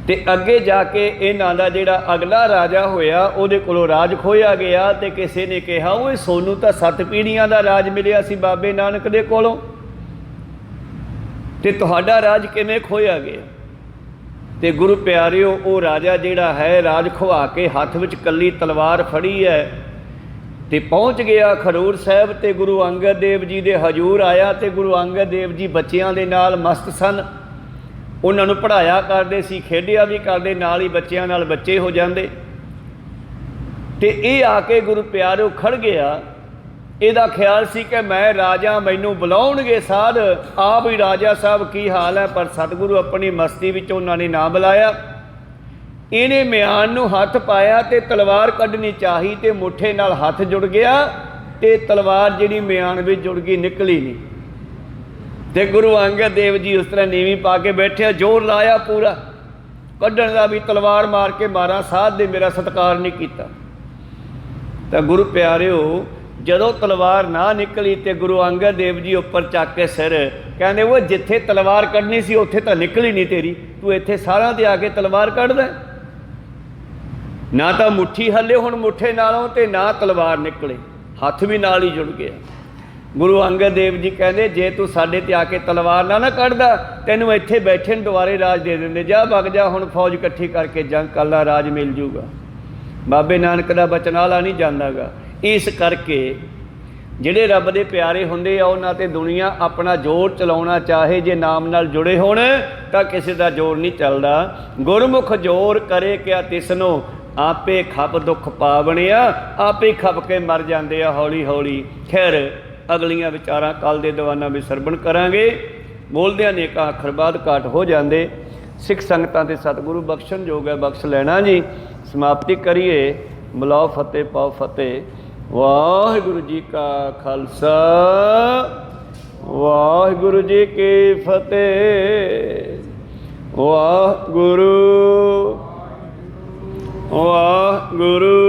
ते अगे जाके इन्हां दा जिहड़ा अगला राजा होया उहदे कोलों राज खोया गया। ते किसी ने कहा ओए सोनू तां 7 पीढ़ियां दा राज मिलिया सी बाबे नानक दे कोलों, ते तुहाडा राज किवें खोया गया? ते गुरु प्यारिओ, वो राजा जिहड़ा है राज खुआ के हत्थ विच कल्ली तलवार फड़ी है ते पहुँच गया खडूर साहब। ते गुरु अंगद देव जी दे हजूर आया। ते गुरु अंगद देव जी बच्चियां दे नाल मस्त सन। उन्हां नूं पढ़ाया करदे सी, खेडिया भी करदे, नाल ही बच्चियां नाल बच्चे हो जांदे। ते इह आके गुरु प्यारिओ खड़ गया। इहदा ख्याल सी कि मैं राजा, मैनूं बुलाउणगे साध, आप ही राजा साहब की हाल है। पर सतगुरु अपनी मस्ती विच उन्हां ने ना बुलाया। इहने म्यान नूं हत्थ पाया ते तलवार कढनी चाही ते मुठे नाल हत्थ जुड़ गया ते तलवार जिहड़ी म्यान विच जुड़ गई, निकली नहीं। ते गुरु अंगद देव जी उस तरह नीवी पा के बैठे, जोर लाया पूरा, कढ़ण का भी तलवार मार के मारा, साध दे मेरा सत्कार नहीं किया। तो गुरु प्यारिओ, जदों तलवार ना निकली तो गुरु अंगद देव जी उपर चक के सिर कहते वो जिथे तलवार कढ़नी सी उत्थे तो निकली नहीं तेरी, तू इत्थे सारां ते आके तलवार कढ़दा। ना तो मुट्ठी हले हुण मुठे नालों ते ना तलवार निकले, हथ भी नाल ही जुड़ गया। गुरु अंगद देव जी कहते जे तू साडे ते आके तलवार ना कढ़दा तैनूं इत्थे बैठे दुआरे राज दे देंदे, जा वग जा हुण फौज इकट्ठी करके जंग कर ला, राज मिल जूगा। बाबे नानक दा बचन आला नहीं जांदागा। इस करके ਜਿਹੜੇ ਰੱਬ ਦੇ ਪਿਆਰੇ ਹੁੰਦੇ ਆ ਉਹਨਾਂ ਤੇ ਦੁਨੀਆ ਆਪਣਾ ਜ਼ੋਰ ਚਲਾਉਣਾ ਚਾਹੇ, ਜੇ ਨਾਮ ਨਾਲ ਜੁੜੇ ਹੋਣ ਤਾਂ ਕਿਸੇ ਦਾ ਜ਼ੋਰ ਨਹੀਂ ਚੱਲਦਾ। ਗੁਰਮੁਖ ਜ਼ੋਰ ਕਰੇ ਕਿਆ ਤਿਸਨੋ, ਆਪੇ ਖਪ ਦੁੱਖ ਪਾਵਣਿਆ, ਆਪੇ ਖਪ ਕੇ ਮਰ ਜਾਂਦੇ ਆ ਹੌਲੀ ਹੌਲੀ। ਖੈਰ ਅਗਲੀਆਂ ਵਿਚਾਰਾਂ ਕੱਲ ਦੇ ਦੀਵਾਨਾਂ ਵਿੱਚ ਸਰਵਣ ਕਰਾਂਗੇ। ਬੋਲਦਿਆਂ ਨੇਕਾਂ ਅੱਖਰ ਬਾਅਦ ਘਾਟ ਹੋ ਜਾਂਦੇ। ਸਿੱਖ ਸੰਗਤਾਂ ਤੇ ਸਤਿਗੁਰੂ ਬਖਸ਼ਣ ਯੋਗ ਹੈ, ਬਖਸ਼ ਲੈਣਾ ਜੀ। ਸਮਾਪਤੀ ਕਰੀਏ। ਮਿਲਾਓ ਫਤਿਹ ਪਾਓ ਫਤਿਹ। ਵਾਹਿਗੁਰੂ ਜੀ ਕਾ ਖਾਲਸਾ, ਵਾਹਿਗੁਰੂ ਜੀ ਕੀ ਫਤਿਹ। ਵਾਹਿਗੁਰੂ ਵਾਹਿਗੁਰੂ।